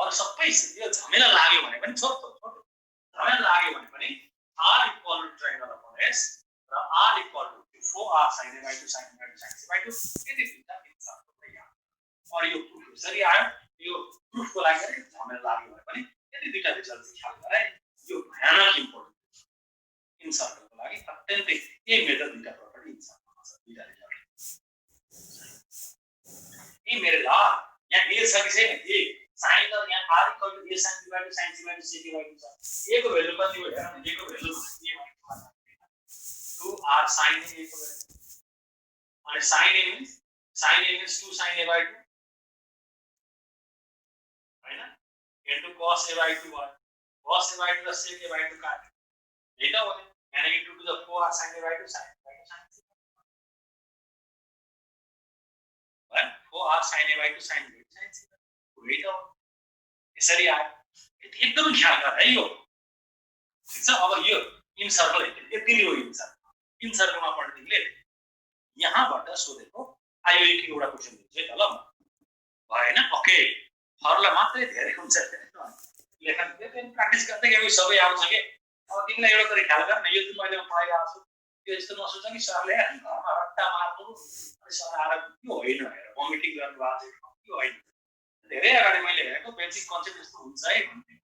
और सबै यो झमेला लाग्यो भने पनि छोड झमेला लाग्यो भने पनि r equal to triangle upon s र r equal to 4r sin a by 2 sin b by 2 sin c by 2 यदि दुईटा इन्सर्ट गर्दै यहाँ और यो प्रुफ यसरी आयो यो प्रुफको लागि झमेला लाग्यो भने पनि यदि दुईटा रिजल्ट ख्याल गरे यो भयानक इम्पोर्टेन्ट इन्सर्टको लागि अत्यन्तै यही मेथड दुईटा प्रपर्टी इन्सर्ट गर्छ दुईटा रिजल्ट यही मेरो ल यहाँ ए छ कि छैन ए sin त यहाँ r equal to a sin b by 2 sin c by 2 c by 2 छ a को भ्यालु कति हो हेर न a को भ्यालु 2r sin a को भ्यालु अनि sin a means 2 sin a by 2 हैन into cos a by 2 भयो cos a by 2 र sec a by 2 काट यही त हो यानी कि 2 to the 4r sin a by 2 sin a by 2 sin c right 4r sin a by 2 sin b sin c यही त हो यसरी आयो एकदम ख्याल गर है यो ठीक छ अब यो इन सर्कल यति नै हो इन सर्कलमा पढ्ने तिमीले यहाँबाट सोधेको आयो एक एउटा क्वेशन दिन्छु है त ल भएन ओके फर्मुला मात्रै धेरै हुन्छ लेखन प्र्याक्टिस गर्दै गयो सबै आउँछ के अब तिमीलाई एउटा कुरा ख्याल गर न यो जुन मैले पढाइरहेको छु यो यस्तो नसोच कि सरले घरमा रट्टा मार्नु अनि सर आएर यो होइन हेर भमिटिङ गर्नु भएको छ यो होइन धेरै अगाडि मैले हेरेको बेसिक कन्सेप्ट यस्तो हुन्छ है भन्थे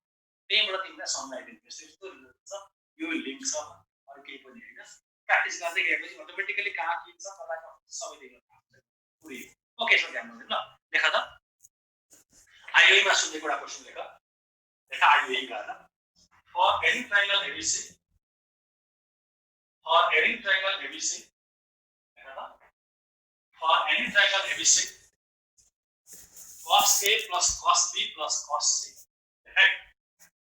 त्यहीबाट तिमीलाई सम्झाइदिन्छु यस्तो यस्तो हुन्छ यो लिङ्क छ अरु केही पनि हैन प्र्याक्टिस गर्दै गएपछि अटोमेटिकली कहाँ के छ तपाईको सबै देख्न पाउँछ पुरै ओके सो ध्यान दिनु ल लेख त आईओई मा सुनेको एउटा क्वेशन लेख आईओई गर्न for any triangle ABC for any triangle ABC cos A plus cos B plus cos C right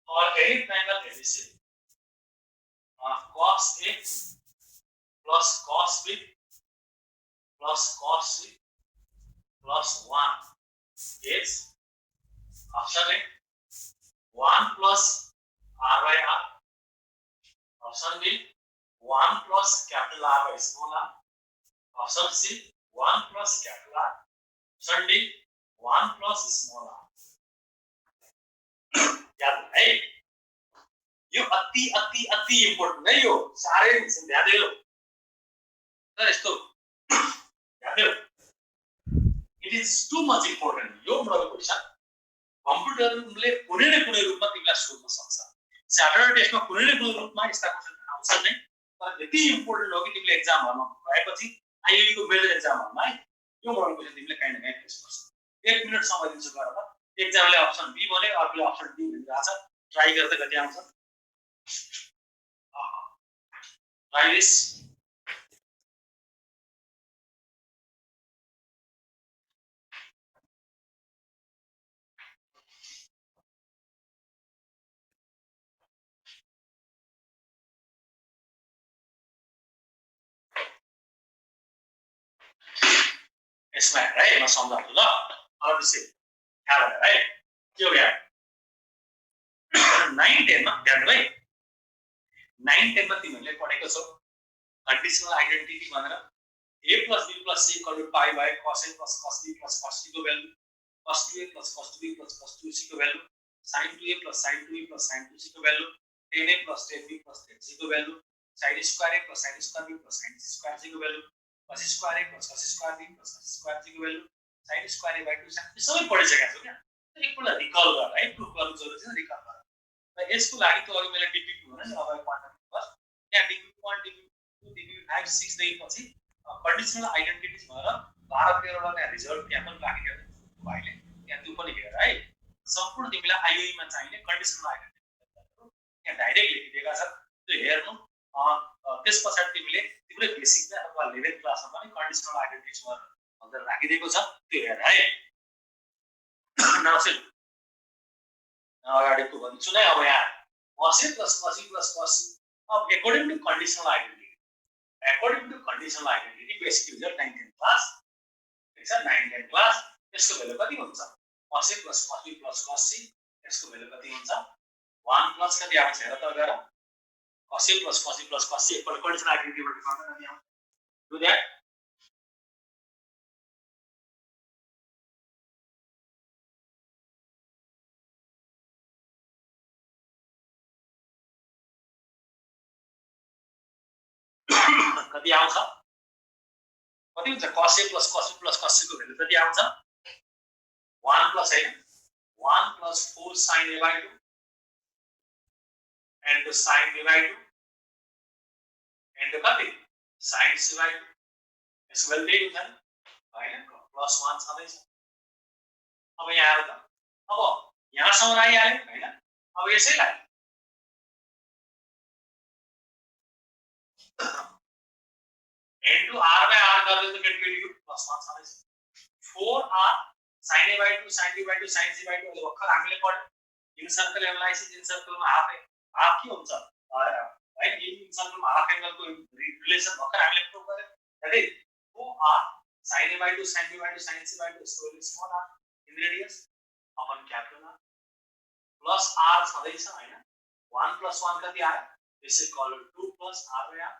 for any triangle ABC cos A plus cos B plus cos C plus 1 is option A 1 plus R by R option B 1 plus capital R by small r option C 1 plus capital R option D 1 plus small r याद है यो अति important है यो सारै ध्यान दियो तर यस्तो it is too much important यो मोडल क्वेशन कम्प्युटरले कुनै न कुनै रूपमा तिमीलाई सोध्न सक्छ स्याटरडे टेस्टमा कुनै न कुनै रूपमा यस्ता क्वेशन आउँछ नै तर यति इम्पोर्टेन्ट हो कि तिमीले एक्जामहरुमा गएपछि आईओई को मेजर एक्जामहरुमा यो मोडल क्वेशन तिमीले काहीँ न काहीँ फेस गर्छौ 1 मिनेट समय दिन्छु गरेर एक्जामले अप्सन बी भने अर्कोले अप्सन डी भनिरहेको छ ट्राई गर्दै कति आउँछ ट्राई दिस यसमा हेर है म सम्झाउँछु ल अब त्यसै ख्याल हेर है के हो यार 9 10 मा ध्यान भाइ 9 10 मा तिमीले पढेको छौ कंडीशनल आइडेन्टिटी भनेर a plus b plus c equal to pi by cos a plus cos b plus cos c को value cos 2a plus cos 2b plus cos 2c को value sin 2a plus sin 2b plus sin 2c को value tan a plus tan b plus tan c को value sin square a plus sin square b plus sin square c को value cos square a plus cos square b plus cos square c को value sin square a by 2 sin सबै पढिसकेका छौ के एकपल्ट रिकल गर है proof गर्नु जरुरी छ रिकल गर र यसको लागि त अरु मैले डिपिपी भने नि अब क्वान्टम नम्बर यहाँ डिपिपी 1 डिपिपी 2 डिपिपी 5 6 देखि पछि कंडीशनल आइडेन्टिटीज भनेर 12 13 वटा रिजल्ट त्यहाँ पनि राखिदिएको भाइले त्यहाँ त्यो पनि हेर है सम्पूर्ण तिमीलाई आईओई मा चाहिने कन्डिसनल आइडेन्टिटी यहाँ डाइरेक्ट लेखिदिएका छ त्यो हेर्नु त्यसपछि तिमीले तिम्रो बेसिक अथवा 11 क्लासमा पनि कन्डिसनल आइडेन्टिटीज भनेर राखिदिएको छ त्यो हेर है नर्सिङ अगाडिको भन्छु नै अब यहाँ cos a plus cos b plus cos c अब according to conditional identity basic result 9 10 class ठीक छ 9 10 class यसको भ्यालु कति हुन्छ cos a plus cos b plus cos c यसको भ्यालु कति हुन्छ 1 प्लस कति आउँछ हेर त गएर cos a plus cos b plus cos c एकपल्ट कन्डिसनल आइडेन्टिटी बाट गर्दा कति आउँछ डु दैट कति आउँछ कति हुन्छ cos a plus cos b plus cos c को भ्यालु कति आउँछ 1 प्लस हैन 1 plus 4 sin a by 2 and sin b by 2 and कति sin c by 2 यसको भ्यालु त्यही हुन्छ नि हैन प्लस 1 छँदैछ अब यहाँ आएर त अब यहाँसम्म आइहाल्यो हैन अब यसैलाई into r by r गर्दै त केटीकेटीको प्लस 1 छँदैछ 4r sin a by 2 sin b by 2 sin c by 2 अहिले भर्खर हामीले पढ्यौ इन सर्कल एनालाइसिस इन सर्कलमा हाफ के हुन्छ है इन सर्कलमा हाफ एंगलको रिलेसन भर्खर हामीले प्रुभ गर्यौ that is 4r sin a by 2 sin b by 2 sin c by 2 so small r in radius upon capital r plus r छँदैछ हैन 1 plus 1 कति आयो this is called 2 plus r by r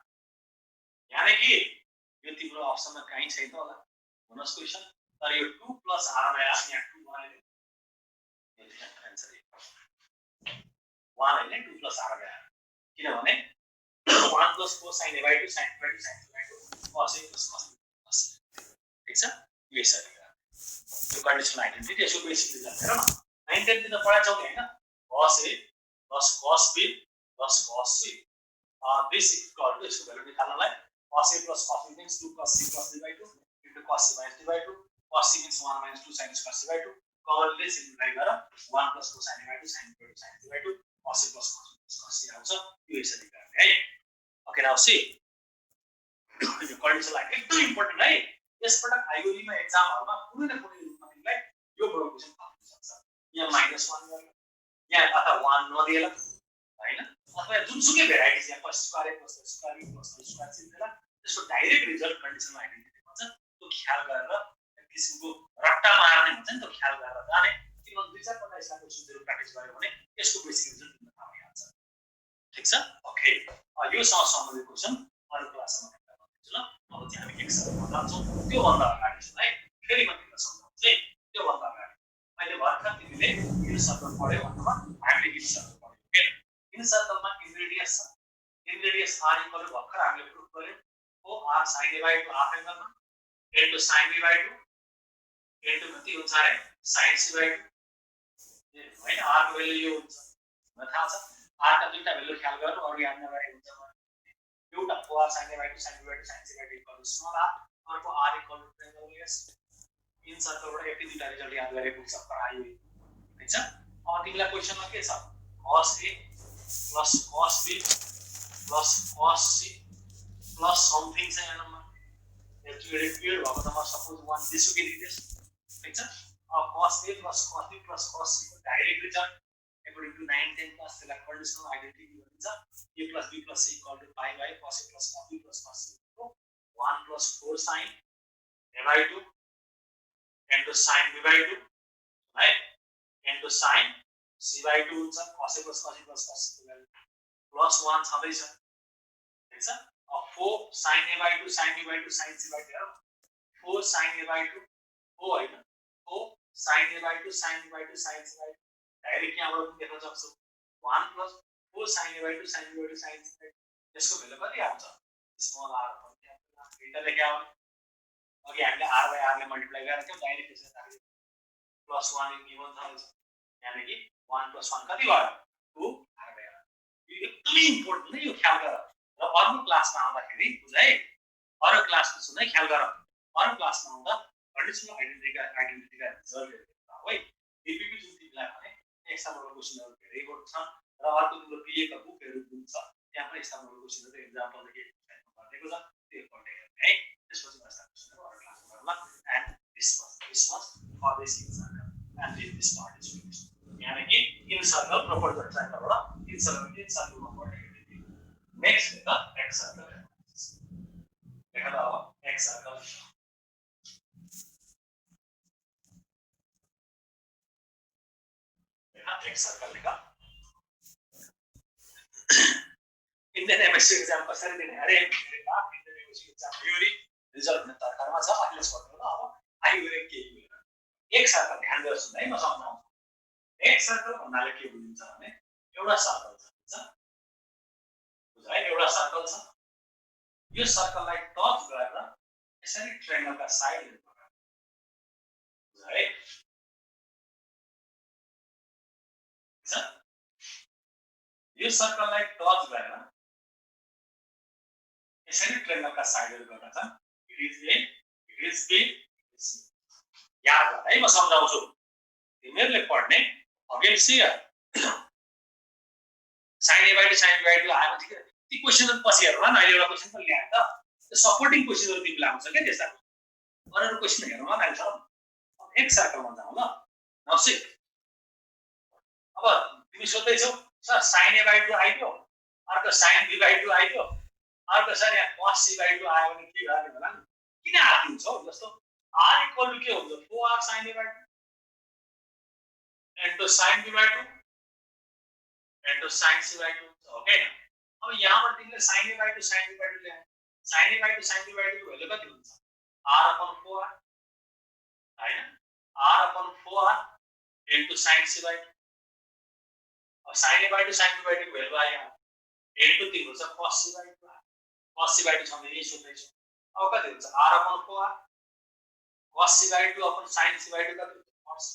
यानी कि यो तिम्रो अप्सनमा कहीं छैन होला बोनस क्वेशन तर यो 2 plus r by r यहाँ 2 बनाइदियो यो आन्सर 1 हैन 2 plus r by r किनभने 1 plus 4 sin a by 2 sin b by 2 sin c by 2 cos a plus cos b plus ठीक छ यो यसरी यो कन्डिसनल आइडेन्टिटी यसको बेसिक रिजल्ट हेर न 9 10 दिन पढा छौ हैन cos a plus cos b plus cos c this is equal to यसको value निकाल्नलाई cos a plus cos b means 2 cos c plus d by 2 into cos c minus d by 2 cos c means 1 minus 2 sin square c by 2 commonly simplify गर 1 plus 2 sin by 2 sin b by 2 sin c by 2 cos a plus cos c आउँछ यो यसरी गर्ने है okay now see यो condition like एकदम important है यसपटक IOE मा एक्जामहरुमा कुनै न कुनै रूपमा तिमीलाई यो मोडल क्वेशन आउन सक्छ यहाँ -1 गर्न यहाँ अथवा 1 नदिएला हैन अथवा जुनसुकै भेराइटिज यहाँ cos square plus square b plus square c देला त्यसको डाइरेक्ट रिजल्ट कन्डिसनल आइडेन्टिटी भन्छ त्यो ख्याल गरेर एक किसिमको रट्टा मार्ने हुन्छ नि त्यो ख्याल गरेर जाने किनभने दुई चार पल्ट यसको क्वेशनहरु प्र्याक्टिस गर्यो भने यसको बेसिक रिजल्ट तिमीलाई थाहा भइहाल्छ ठीक छ ओके यो सँग सम्बन्धित क्वेशन अरु क्लासमा गर्छु ल अब चाहिँ हामी एक्सरसाइजमा जान्छौं त्यो भन्दा अगाडि है फेरि म तिमीलाई सम्झाउँछु है त्यो भन्दा अगाडि अहिले भर्खर तिमीले इन सर्कल पढ्यौ अथवा हामीले इन सर्कल पढ्यौ इन सर्कलमा inradius r equal to भर्खर हामीले प्रुफ गर्यौ o r sin a by 2 half एंगलमा into sin b by 2 into कति हुन्छ रे sin c by 2 हैन r को भ्यालु यो हुन्छ मलाई थाहा छ r का दुईटा भ्यालु ख्याल गर्नु अरु याद नगरे हुन्छ एउटा 4r sin a by 2 sin b by 2 sin c by 2 equal to small r अर्को r equal to triangle s इन सर्कलबाट यति दुईटा रिजल्ट याद गरे पुग्छ पढाइ हैन अब तिमीलाई क्वेशनमा के छ cos a plus cos b plus cos c plus something छ यहाँ नम्बर If you repeat भएको त म सपोज 1 दिसुकै दिदैछ ठीक छ अब cos a plus cos b plus cos c को direct result according to 9 10 class त्यसलाई कन्डिसनल आइडेन्टिटी भनिन्छ a plus b plus c equal to pi by cos a plus cos b plus cos c को 1 plus 4 sin a by 2 into sin b by 2 right into sin c by 2 हुन्छ cos a plus cos b plus cos c को value plus 1 छँदै छ ठीक छ अब 4 sin a by 2 sin b by 2 sin c by 2 4 sin a by 2 हो हैन 4 sin a by 2 sin b by 2 sin c by 2 direct यहाँबाट पनि देख्न सक्छौ 1 plus 4 sin a by 2 sin b by 2 sin c by 2 यसको value कति आउँछ small r एउटा लेख्या हो अघि हामीले r by r ले मल्टिप्लाई गरेर के डाइरेक्ट यसरी राख्यो plus 1 गिवन छ यानी कि 1 plus 1 कति भयो 2 r by r यो एकदमै इम्पोर्टेन्ट हो यो ख्याल गर र अर्को क्लासमा आउँदाखेरि बुझ है अरु क्लासमा सुन्दै ख्याल गर अरु क्लासमा आउँदा कन्डिसनल आइडेन्टिटीका रिजल्ट हेर्नु है डीपीपी जुन तिमीलाई भने एक्जाम्पलको क्वेशनहरु धेरै गर्छ र अर्को तिम्रो पीए का बुकहरु जुन छ त्यहाँ पनि एक्जाम्पलको क्वेशनहरु एक्जाम्पल देखि भनेको छ त्यो पढ्दै हेर्नु है त्यसपछि बस्दा क्वेशनहरु अरु क्लासमा गरौँला and this was for this example and this part is finished यानी कि इन सर्कल प्रपर ट्रायंगलबाट इन सर्कलमा पढ्दै Next is the x circle analysis. देखा था x circle. देखा x circle लिखा. Indian MSc exam का सर दिन अरे मेरे का Indian MSc exam Yuri result में तार कर्मा सा अगले स्पॉट में ना अब आई यूरी के ही मिला. एक सर्कल ध्यान दे सुनाई मैं समझाऊँ. एक सर्कल बनाने के लिए इंसान ने एवढा सर्कल था. है एउटा सर्कल छ यो सर्कललाई टच गरेर यसरी ट्रायंगलका साइडहरु पकड है यो सर्कललाई टच गरेर यसरी ट्रायंगलका साइडहरु गर्दा छ इट इज b याद गर है म सम्झाउँछु तिमीहरुले पढ्ने अगेन सियर sin a by 2 sin b by 2 आयो भने ती क्वेशनहरु पछि हेरौँला न अहिले एउटा क्वेशन पनि ल्याए त त्यो सपोर्टिङ क्वेशनहरु तिमीलाई आउँछ के त्यस्ता अरु क्वेशन हेरौँला न अहिले एक सर्कलमा जाउँ ल नौसिक अब तिमी सोध्दै छौ सर sin a by 2 आइयो अर्को sin b by 2 आइयो अर्को सर यहाँ cos c by 2 आयो भने के गर्ने होला नि किन आतिन्छौ जस्तो r इक्वल टु के हुन्छ 4r sin a by 2 into sin b by 2 into sin c by 2 okay अब यहाँबाट तिमीले sin a by 2 sin b by 2 ल्याए sin a by 2 sin b by 2 को भ्यालु कति हुन्छ r upon 4r हैन r upon 4r into sin c by 2 अब sin a by 2 sin b by 2 को भ्यालु आयो into तिम्रो छ cos c by 2 cos c by 2 छ भने यही सोध्दै छु अब कति हुन्छ r upon 4r cos c by 2 upon sin c by 2 कति हुन्छ cos c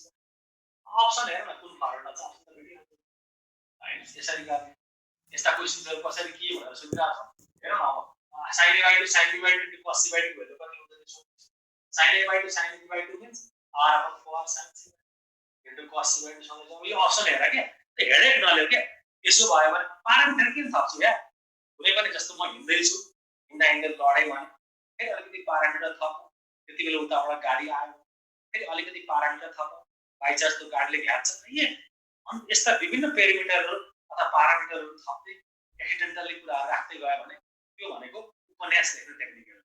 अप्सन हेर न कुन फर्मुला छ अप्सन त भेटिहाल्छ हैन यसरी गर्ने यस्ता क्वेशनहरु कसरी के भनेर सोधिरहेको छ हेर न अब sin a by 2 sin b by 2 cos c by 2 value कति हुन्छ त्यसो sin a by 2 sin b by 2 means r upon 4r sin c into cos c by 2 सँगै जाउँ यो अप्सन हेर के त्यो हेडेक नलियो के यसो भयो भने प्यारामिटर किन थप्छु या कुनै पनि जस्तो म हिँड्दै छु हिँड्दा हिँड्दै लडाइ भने फेरि अलिकति प्यारामिटर थप त्यतिबेला उताबाट गाडी आयो फेरि अलिकति प्यारामिटर थप बाइ चान्स त्यो गाडीले घ्याच्छ ए अनि यस्ता विभिन्न पेरामिटरहरु अथवा प्यारामिटरहरु थप्दै एक्सिडेन्टली कुरा राख्दै गयो भने त्यो भनेको उपन्यास लेख्ने टेक्निक हो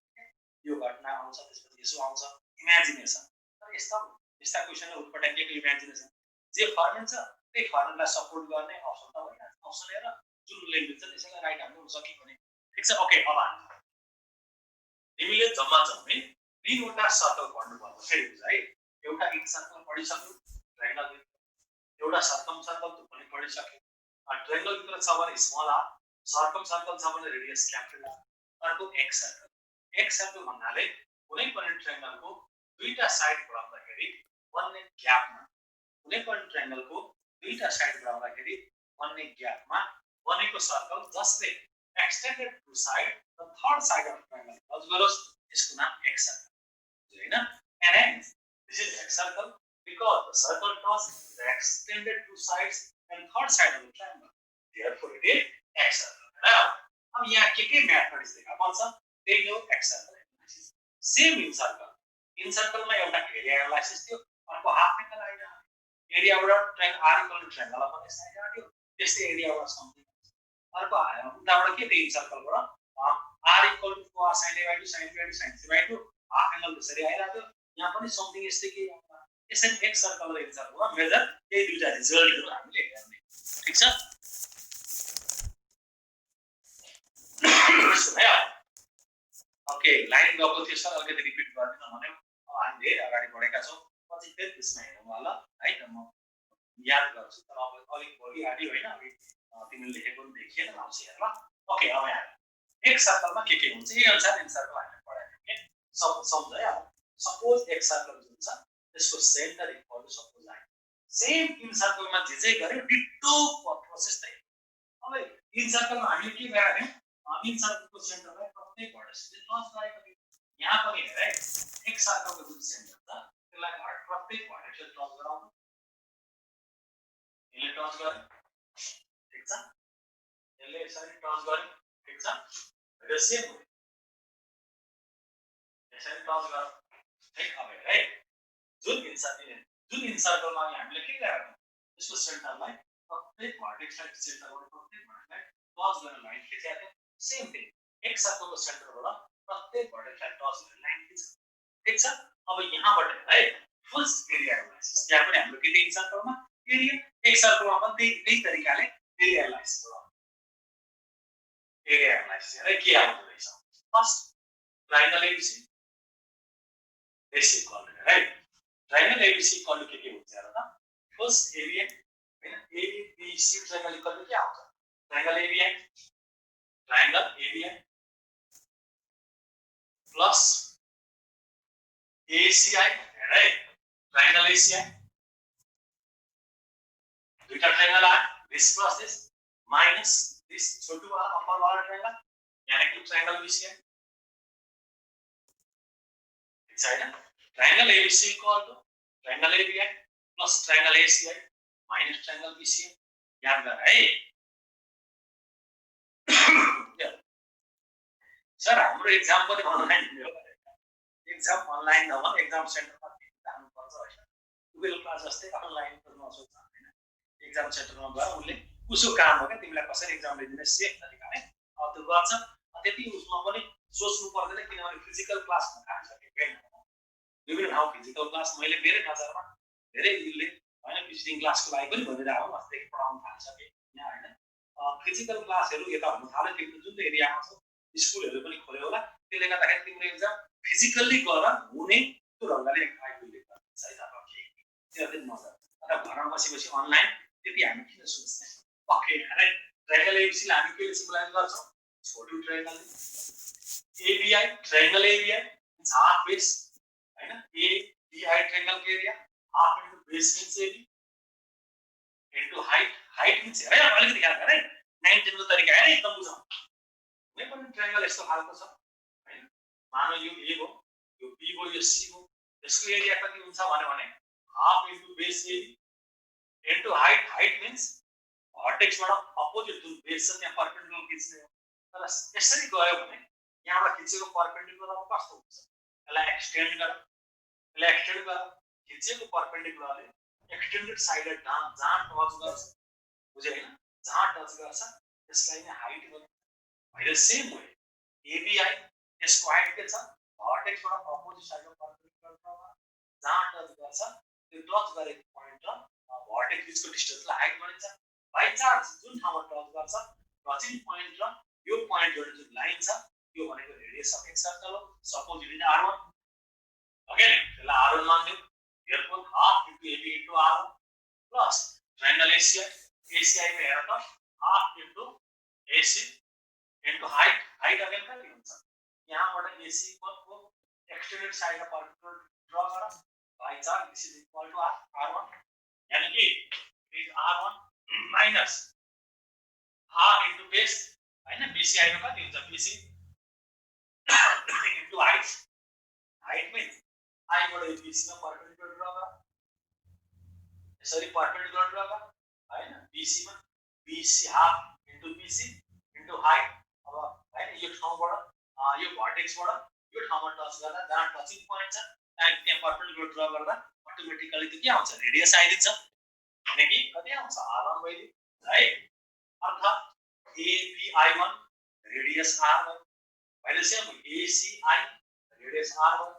यो घटना आउँछ त्यसपछि यसो आउँछ इमेजिनेसन तर यस्ता क्वेशनले उत्पटाइएको इमेजिनेसन जे फर्मुला छ त्यही फर्मुलालाई सपोर्ट गर्ने अप्सन त होइन अप्सन हेर जुन लेखिन्छ त्यसैलाई राइट हाल्नु सक्यो भने ठीक छ ओके अब तिमीले जम्मा जम्मै तीनवटा सर्कल पढ्नु पर्छ फेरि बुझ है एउटा इन सर्कल पढिसक्यौ ट्रायंगल एउटा सर्कम सर्कल त पनि पढिसक्यौ ट्रायंगल भित्र छ भने स्मल आर सर्कम सर्कल छ भने रेडियस क्यापिटल आर अर्को एक्स सर्कल भन्नाले कुनै पनि ट्रायंगलको दुईटा साइड बनाउँदाखेरि बन्ने ग्यापमा कुनै पनि ट्रायंगलको दुईटा साइड बनाउँदाखेरि बन्ने ग्यापमा बनेको सर्कल जसले एक्सटेन्डेड टु साइड र third side of triangle touch गरोस् यसको नाम एक्स सर्कल हैन and hence this is x circle because the circle touches the extended two sides and third side of the triangle therefore it is x circle right अब यहाँ के mathematics देखा पर्छ त्यही हो x circle analysis same incircle मा एउटा area analysis थियो अर्को हाफ एंगल आइरा एरियाबाट triangle r equal to triangle पनि साइड आयो त्यस्तै एरियाबाट समथिङ अर्को आयो उताबाट के इन सर्कलबाट r equal to cos sin a by 2 sin b by 2 sin c by 2 half angle त्यसरी आइराथ्यो यहाँ पनि समथिङ यस्तै के यसरी एक सर्कल र इन सर्कलमा मेजर यही दुईटा रिजल्टहरु हामीले हेर्ने ठीक छ ओके लाइन गएको थियो सर अलिकति रिपिट गर्दिन भने अब हामी धेरै अगाडि बढेका छौं पछि फेरि त्यसमा हेरौँ होला है त म याद गर्छु तर अब अलिक भोलि आडी हैन अब तिमीले लेखेको पनि देखिएन लाउँछु हेर ल ओके अब यहाँ एक सर्कलमा के हुन्छ यही अनुसार इन सर्कल हामीले पढाएको के सम्झ्यो अब सपोज एक सर्कल जुन छ त्यसको centre equal to suppose I same इन सर्कलमा जे गर्यो डिटो प्रोसेस त्यही अब इन सर्कलमा हामीले के गरे इन सर्कलको सेन्टरलाई प्रत्येक भर्टेक्सले टच गरेको थियो यहाँ पनि हेर है एक सर्कलको जुन सेन्टर छ त्यसलाई प्रत्येक भर्टेक्सले टच गराउनु यसले टच गर्यो ठीक छ यसले यसरी टच गर्यो ठीक छ र सेम हो यसरी टच गर्यो ठीक अब हेर है जुन इन सर्कलमा हामीले के गरेको यसको सेन्टरलाई प्रत्येक भर्टेक्सलाई सेन्टरबाट प्रत्येक भर्टेक्सलाई टच गर्ने लाइन खिचेको थियो सेम थिङ एक सर्कलको सेन्टरबाट प्रत्येक भर्टेक्सलाई टच गर्ने लाइन खिच्छ ठीक छ अब यहाँबाट है फर्स्ट एरिया एनालाइसिस त्यहाँ पनि हाम्रो के इन सर्कलमा एरिया एक सर्कलमा पनि त्यही तरिकाले एरिया एनालाइसिस हेरे के आउँदो रहेछ first triangle ABC AC equal to right triangle ABC equal to के हुन्छ र त फर्स्ट एरिया हैन ABC ट्रायंगल इक्वल टु के आउँछ ट्रायंगल ABI प्लस ACI हेरे ट्रायंगल ACI दुईटा ट्रायंगल आयो this plus this minus this छोटो वाला अपर वाला ट्रायंगल यानी कि ट्रायंगल BCI ठीक है triangle ABC equal to triangle ABI plus triangle ACI minus triangle BCI याद गर है सर हाम्रो एग्जाम पनि अनलाइन हो एग्जाम अनलाइन नभए एग्जाम सेन्टरमा जानु पर्छ हैन गुगल क्लास जस्तै अनलाइन त नसोच हैन एग्जाम सेन्टरमा गएर उले उसो काम हो के तिमीलाई कसरी एग्जाम दिने सेफ तरिकाले त्यो गर्छ त्यति उसमा पनि सोच्नु पर्दैन किनभने फिजिकल क्लासमा काम सकेको हैन विभिन्न ठाउँ फिजिकल क्लास मैले धेरै नजरमा धेरै युले हैन भिजिटिङ क्लासको लागि पनि भनिरहेको अस्तिदेखि पढाउन थालिसके यहाँ हैन फिजिकल क्लासहरु यता हुन थाल्यो तिम्रो जुन एरियामा छ स्कुलहरु पनि खोल्यो होला त्यसले गर्दाखेरि तिम्रो एग्जाम फिजिकली गरेर हुने त्यो ढंगले आइपुग्यो है त त्यो दिन मजा अथवा घरमा बसी अनलाइन त्यति हामी किन सोच्ने ओके राइट ट्रायंगल ABC लाई हामी के सिम्बलाइज गर्छौं छोटो triangle ABI triangle ABI it's half base हैन ABI ट्रायंगल के area half into base means AB into height means है अलिकति याद गरे 19 को तरिका है एकदम बुझाउ कुनै पनि ट्रायंगल यस्तो खालको छ हैन मानो यो A हो यो B हो यो C हो यसको एरिया कति हुन्छ भने half into base AB into height means भर्टेक्सबाट अपोजिट जुन बेस छ त्यहाँ परपेन्डिकुलर खिच्ने हो तर यसरी गयो भने यहाँबाट खिचेको परपेन्डिकुलर अब कस्तो हुन्छ यसलाई एक्सटेन्ड गर खिचेको परपेन्डिकुलरले एक्सटेन्डेड साइडले जहाँ टच गर्छ बुझ्यो हैन जहाँ टच गर्छ त्यसलाई नै हाइट गर्छ हैन सेम वे ABI यसको हाइट के छ भर्टेक्सबाट अपोजिट साइडको परपेन्डिकुलर जहाँ टच गर्छ त्यो टच गरेको पोइन्ट र भर्टेक्स बीचको डिस्टेन्सलाई हाइट भनिन्छ बाइ चार्ज जुन ठाउँमा टच गर्छ टचिङ पोइन्ट र यो पोइन्ट जोड्ने जुन लाइन छ यो भनेको रेडियस अफ एक्स सर्कल हो suppose it is R1 okay त्यसलाई R1 मान्दियौ therefore half into AB into R1 plus triangle ACI में हेर त half into AC into height again कति हुन्छ यहाँबाट AC equal extended side of perpendicular draw गर by charge this is equal to r1 यानी कि is r1 minus r into base हैन BC आइनु कति हुन्छ BC into height height means I बाट BC मा परपेंडिकुलर ड्रा गर यसरी परपेंडिकुलर ड्रा गर हैन BC मा BC half into BC into height अब हैन यो ठाउँबाट यो भर्टेक्स बाट यो ठाउँमा टच गर्दा जहाँ टचिङ पोइन्ट छ त्यहाँ परपेंडिकुलर ड्रा गर्दा अटोमेटिकली त्यो के आउँछ रेडियस आइदिन्छ भने कि कति आउँछ r1 मैले है अर्थात ABI1 रेडियस r1 भनेपछि अब ACI radius r1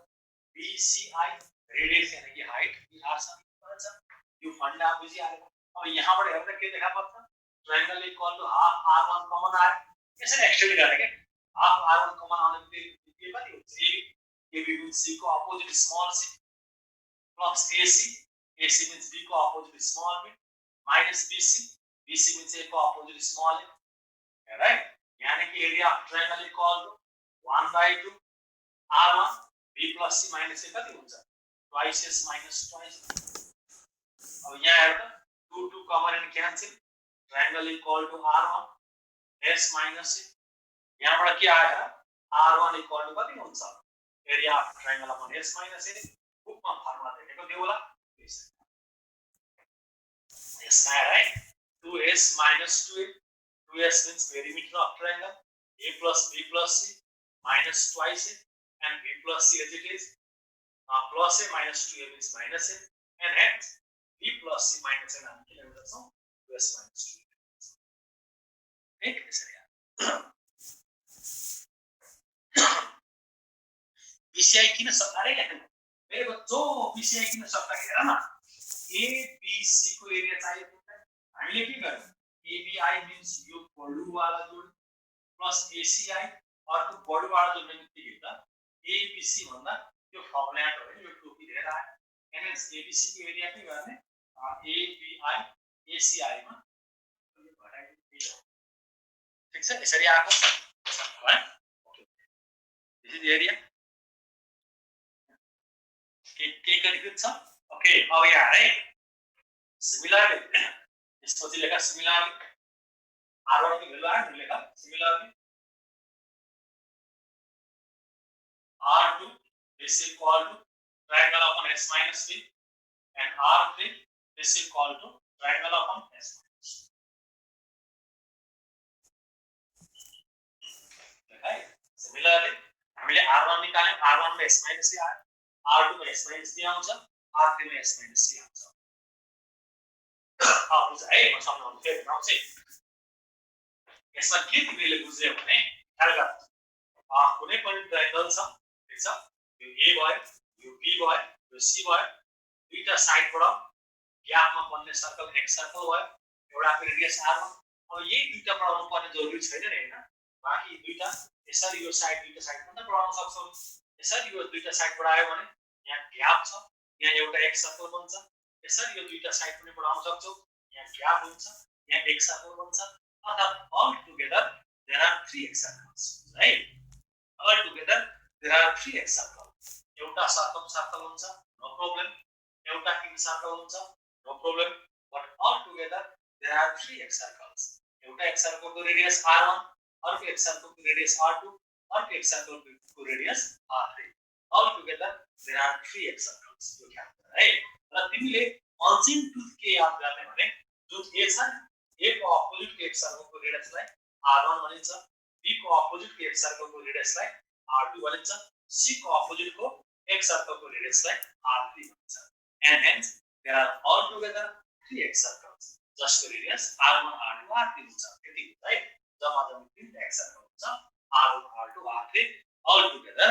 BCI radius यानी कि हाइट r सँग पर्छ यो फन्डा बुझिहाल्यो अब यहाँबाट हेर्दा के देखा पर्छ triangle equal to half r1 common आयो यसरी एक्सटेन्ड गरे के हाफ r1 कमन आउने बित्तिकै कति हुन्छ AB means C को opposite small c plus AC means B को opposite small b minus BC means A को अपोजिट स्मॉल a राइट यानी कि area of triangle equal to 1/2 r1 b plus c minus a कति हुन्छ twice s minus twice अब यहाँ हेर्दा 2 common and cancel triangle equal to r1 s minus a यहाँबाट के आयो r1 इक्वल टु कति हुन्छ area of triangle upon s minus a बुकमा फर्मुला देखेको थियो होला यसमा right 2s minus 2a 2s means perimeter of triangle a plus b plus c minus twice a and b plus c as it is plus a minus 2a means minus a and hence b plus c minus a हम के लेकर जाऊँ 2s minus 2a ठीक है sir यार BCI किन सक्दा रे लेख्नु मेरे बच्चों BCI किन सक्दा हेर न ABC को एरिया चाहियो हामीले के गर्नु ABI means यो बडु वाला जोड प्लस ACI अर्को बडु वाला जोड में के त ABC भन्दा यो फर्मुला हो यो टोपी लिएर आयो एनएस ABC को एरिया के गर्ने ABI ACI मा यो घटाइदिनु ठीक छ यसरी आको है ओके दिस इज एरिया के कन्फ्युज छ ओके अब यहाँ है सिमिलरली यसपछि लेखा सिमिलरली r1 की वैल्यू आयो लेखा similarly r2 is equal to triangle upon s minus b and r3 is equal to triangle upon s minus है सिमिलरली हामीले r1 निकाल्यौं r1 में s minus c आयो r2 में s minus d आउँछ r3 में s minus c आउँछ अब बुझ है म सम्झाउनु फेरि आउँछ यसमा के तिमीले बुझ्यौ भने ख्याल गर कुनै पनि ट्रायंगल छ ठीक छ यो A भयो यो B भयो यो C भयो दुईटा साइडबाट ग्यापमा बन्ने सर्कल एक सर्कल भयो एउटाको रेडियस r1 अब यही दुईटा पढाउनु पर्ने जरुरी छैन नि हैन बाकी दुईटा यसरी यो साइड दुईटा साइड पनि पढाउन सक्छौ यसरी यो दुईटा साइड पढायो भने यहाँ ग्याप छ यहाँ एउटा एक सर्कल बन्छ यसरी यो दुईटा साइड पनि पढाउन सक्छौ यहाँ ग्याप हुन्छ यहाँ एक सर्कल बन्छ अर्थात all together there are 3 x circles right all together there are 3 x circles एउटा सर्कल हुन्छ नो प्रब्लम एउटा इन सर्कल हुन्छ no problem but all together there are 3 x circles एउटा x सर्कल को रेडियस r1 अर्को x circle को radius r2 अर्को x circle को radius r3 all together there are 3 x circles यो ख्याल गर है र तिमीले अल्चिन टुथ के याद गर्ने भने जो a छ A को अपोजिट के एक सर्कल को रेडियसलाई r1 भनिन्छ B को अपोजिट के एक सर्कल को रेडियसलाई r2 भनिन्छ C को अपोजिट को एक सर्कल को रेडियसलाई r3 भनिन्छ and hence there are all together 3 x circles जसको रेडियस r1 r2 r3 हुन्छ यति है जम्मा 3 x सर्कल हुन्छ r1 r2 r3 all together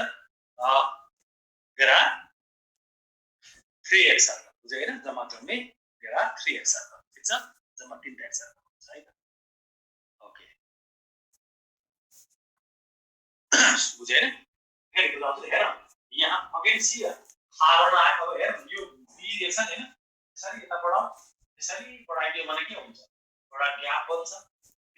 there are 3 x circles बुझ्यौ हैन जम्मा there are 3 x circles ठीक छ जम्मा 3 x circles है ओके बुझे हैन फेरि बुझाउँछु हेर यहाँ अगेन सी r1 आयो अब हेर यो b रहेछ नि हैन यसरी यता बढाउ यसरी बढाइदियो भने के हुन्छ एउटा ग्याप बन्छ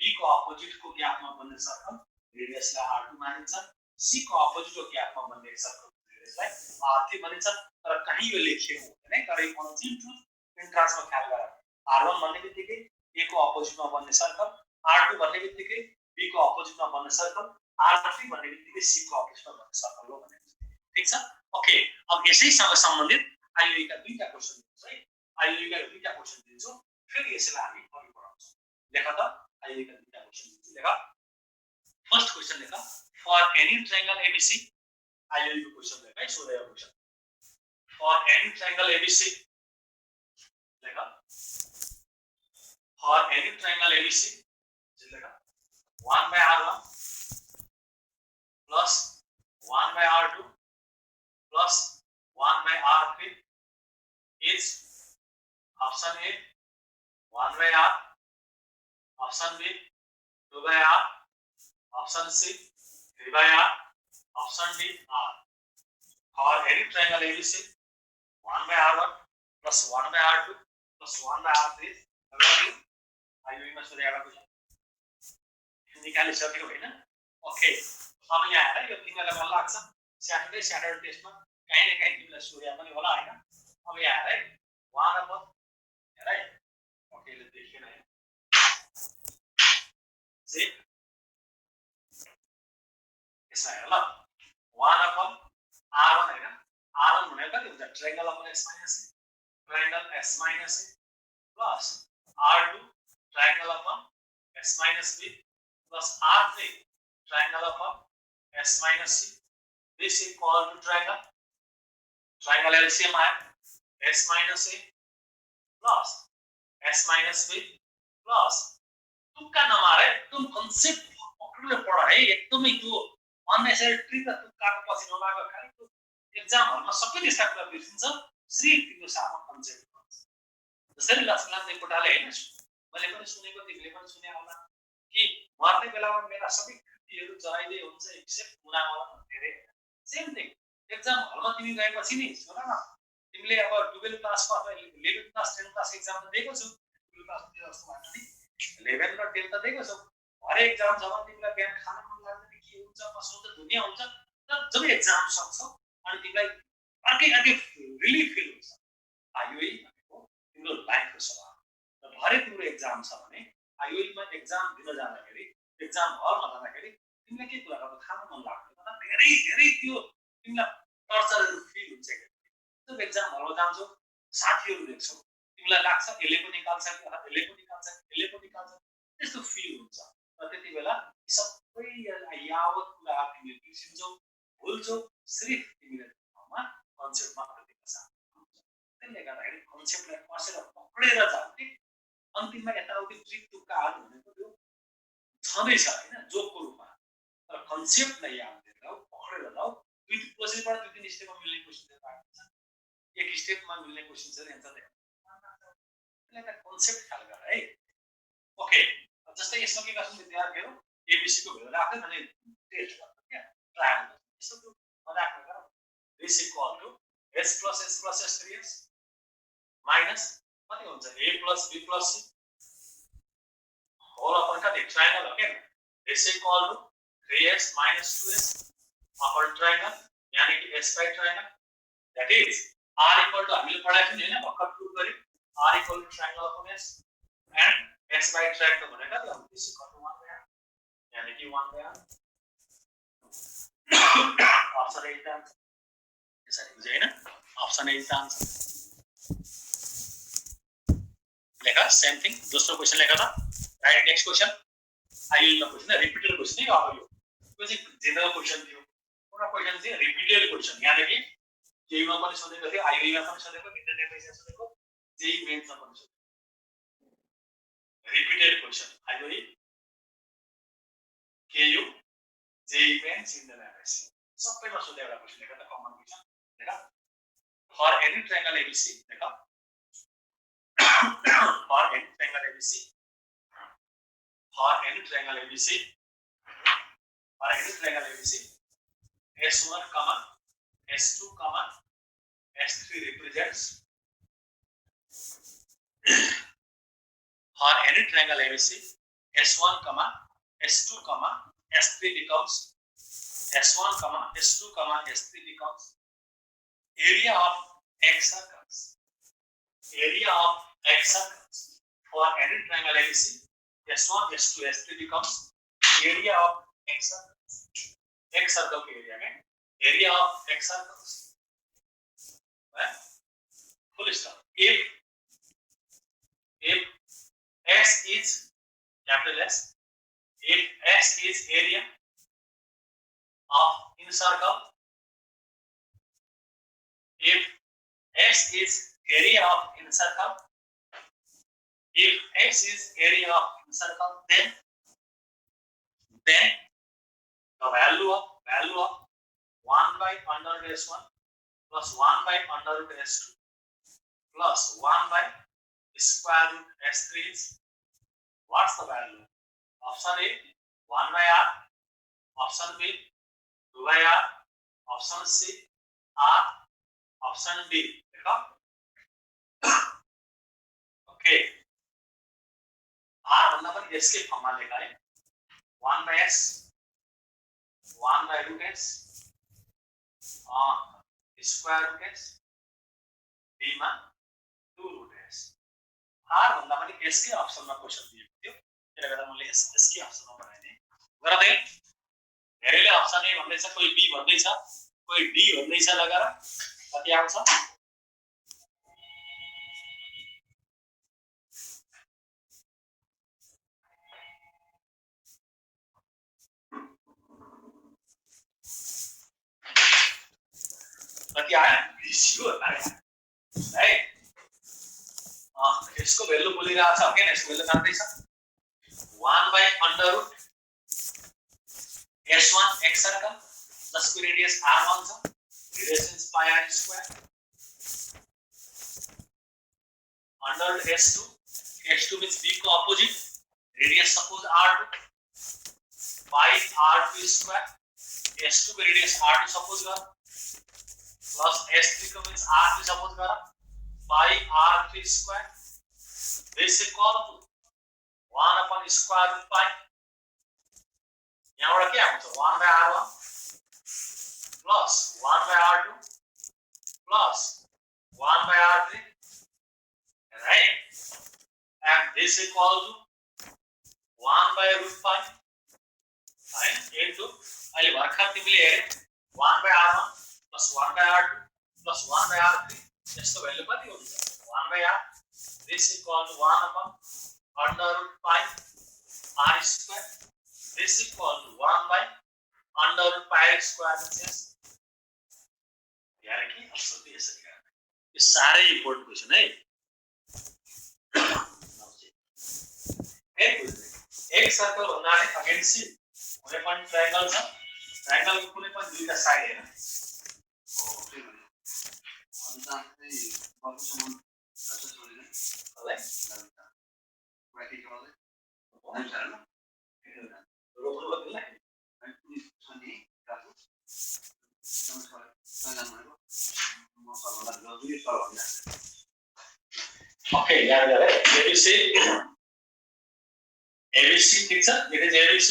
b को अपोजिट को ग्यापमा बन्ने सर्कल रेडियसलाई r2 मानिन्छ c को अपोजिट को ग्यापमा बन्ने सर्कल यसलाई R3 भनिन्छ तर कहीँ यो लेखिएको हुँदैन है तर यो अनजिन ट्रुथ इन्ट्रान्समा ख्याल गर R1 भन्ने बित्तिकै A को अपोजिटमा बन्ने सर्कल R2 भन्ने बित्तिकै B को अपोजिटमा बन्ने सर्कल R3 भन्ने बित्तिकै C को अपोजिटमा बन्ने सर्कल हो भने ठीक छ ओके अब यसैसँग सम्बन्धित आइयुई का दुईटा क्वेशन दिन्छु है आइयुई का दुईटा क्वेशन दिन्छु फेरि यसलाई हामी अघि बढाउँछौँ लेख त आइयुई का दुईटा क्वेशन दिन्छु लेख फर्स्ट क्वेशन लेख फर एनी ट्रायंगल ABC आइयुई को क्वेशन लेख है सोधेको question for any triangle ABC लेख फर एनी ट्रायंगल ABC लेख 1/R1 plus 1/R2 plus 1/R3 is option A 1/R, option B 2/R, option C 3/R, option D R. For any triangle ABC 1/R1 plus 1/R2 plus 1/R3 is available. आइयुई में सोधेको question निकालिसक्यो हैन okay अब यहाँ हेर यो तिमीलाई मन लाग्छ स्याटरडे टेस्टमा कहीं न कहीं तिमीलाई सोधेको पनि होला हैन अब यहाँ हेर 1/R हेर है ओके ले देखिएन है से यसमा हेर ल 1/R1 हैन R1 भनेको के हुन्छ triangle upon S minus A triangle S minus A plus R2 triangle upon S minus B plus R3 triangle upon S minus C. This is called to triangle LCM S minus A plus S minus B plus तुक्का नमारे तुम concept पक्रिएर पढ है एकदमै त्यो unnecessary trick र तुक्काको पछि नलागो खाली त्यो एक्जामहरुमा सबै त्यस्ता कुरा बिर्सिन्छ सिर्फ त्यो सानो कन्सेप्ट हुन्छ जसरी लक्ष्मण देवकोटाले हैन मैले पनि सुनेको तिमीले पनि सुने होला कि मर्ने बेलामा मेरा सबै कृतिहरू जराइदै हुन्छ एक्सेप्ट मुनामला धेरै सेम थिङ एक्जाम हलमा तिमी गएपछि नि सुन न तिमीले अब 12 class pass 11 class 10 class exam त दिएको छौ 12 क्लास दिए जस्तो भन्छ नि 11 र 10 त दिएको छौ हरेक एक्जाम जब तिमीलाई बिहान खान मन लाग्दैन के हुन्छ कसो हुन्छ दुनिया हुन्छ तर जब एक्जाम सक्छ अनि तिमीलाई अर्कै रिलिफ फिल हुन्छ आइयुई भनेको तिम्रो लाइफको सवाल र भरे तिम्रो एक्जाम छ भने आइयुई मा एक्जाम दिन जाँदाखेरि एक्जाम हलमा जाँदाखेरि तिमीलाई के कुरा गर्नु खान मन लाग्दैन तर धेरै त्यो तिमीलाई टर्चरहरू फिल हुन्छ जब एक्जाम हलमा जान्छौ साथीहरू देख्छौ तिमीलाई लाग्छ यसले पनि निकाल्छ कि यसले पनि निकाल्छ यसले पनि निकाल्छ त्यस्तो फिल हुन्छ र त्यति बेला सबै यावत कुरा तिमीले बिर्सिन्छौ भुल्छौ सिर्फ तिमीले ठाउँमा कन्सेप्ट मात्र देख्न सक्छौ त्यसले गर्दाखेरि कन्सेप्टलाई कसेर पक्रेर जाऊ कि अन्तिममा यताउति ट्रिक तुक्काहरू भनेको त्यो छँदैछ हैन जोकको रूपमा तर कन्सेप्टलाई याद गरेर पक्रेर जाऊ दुई प्रोसेसबाट दुई तीन स्टेपमा मिल्ने क्वेशन पाइन्छ एक स्टेपमा मिल्ने क्वेशन चाहिँ एन्सर देख्नु त्यसलाई त कन्सेप्ट ख्याल गर है ओके जस्तै यसमा के गर्छौं विद्यार्थीहरु एबीसी को भेल्यु राख्दै भने टेस्ट गर्छ के ट्रायल गर्छ यसो मजाक नगर this equal to s plus s plus s 3s minus कति हुन्छ a plus b plus c whole upon का ट्रायंगल हो क्या this equal to 3s minus 2s upper triangle यानी कि s by triangle that is r equal to हामीले पढाएको नि हैन भर्खर प्रुफ गरे r equal to triangle upon s and s by triangle भनेको के हो this equal to 1 by r यानी कि 1 by r ऑप्शन ए था यसरी बुझ्यो हैन ऑप्शन ए था लेखा सेम थिङ दोस्रो क्वेशन लेखा त राइट नेक्स्ट क्वेशन आइयुई मा क्वेशन रिपिटेड क्वेशन है अब यो चाहिँ जनरल क्वेशन थियो पुरा क्वेशन चाहिँ रिपिटेड क्वेशन यानी कि जेई मा पनि सोधेको थियो आइयुई मा पनि सोधेको इन्टरनेट पैसा सोधेको जेई मेन्स मा पनि सोधेको repeated question आइयुई केयू JE men's internet सबैमा सोधेको क्वेशन लेखा त कमन क्वेशन लेखा फर एनी ट्रायंगल एबीसी लेखा for any triangle ABC S1 comma S2 comma S3 represents for any triangle ABC S1 comma S2 comma S3 becomes S1 comma S2 comma S3 becomes area of x circles. Area of x circles for any triangle ABC, S1, S2, S3 becomes area of x circles. X circle के area में area of x circles. Right? Full stop. If S is capital S, if S is area of in circle, if S is area of in circle, if S is area of in circle, then the value of 1 by under root S1 plus 1 by under root S2 plus 1 by square root S3 is, what's the value? Option A 1 by R, option B 2 by R, option C R, option D. देखो okay R मतलब upon S के form में लिखा है 1 by S 1 by root S square root S B मान 2 root S R मतलब upon S के option में क्वेश्चन दिए थियो तेरे बेटा मूल्य S के ऑप्शन में बनाए थे बराबर है धेरैले ऑप्शन A भन्दैछ कोही B भन्दैछ कोही D भन्दैछ लगाएर कति आउँछ कति आयो 20 हो आयो है यसको भ्यालु बोलिरहेछ के यसको भ्यालु काट्दै छ 1 by under root S1 x circle जसको रेडियस r1 छ radius is pi r square under root S2 means b को opposite radius suppose r2 pi r2 square S2 को रेडियस r2 सपोज गर plus S3 को means r3 suppose गर pi r3 square this is equal to 1 upon square root pi यहाँबाट के आउँछ 1 by r1 plus 1 by r2 plus 1 by r3 right and this is equal to 1 by root pi right into अहिले भर्खर तिमीले हेरे 1 by r1 plus 1 by r2 plus 1 by r3 यसको value कति हुन्छ 1 by r this is equal to 1 upon under root pi r square this is equal to 1 by under root pi r square is यार की option दिए यसरी गर्ने यो सारै important question है एक सर्कल भन्नाले अगेन्स्ट सी कुनै पनि ट्रायंगल छ ट्रायंगलको कुनै पनि दुईटा साइड हैन अन्त चाहिँ बक्समा अझ छोडिदिनु होला ब्राकेट गर्दै हुन्छ हैन रोक्नु पर्दैन अनि छनी काटु Okay, याद गरे ABC ठीक छ it is ABC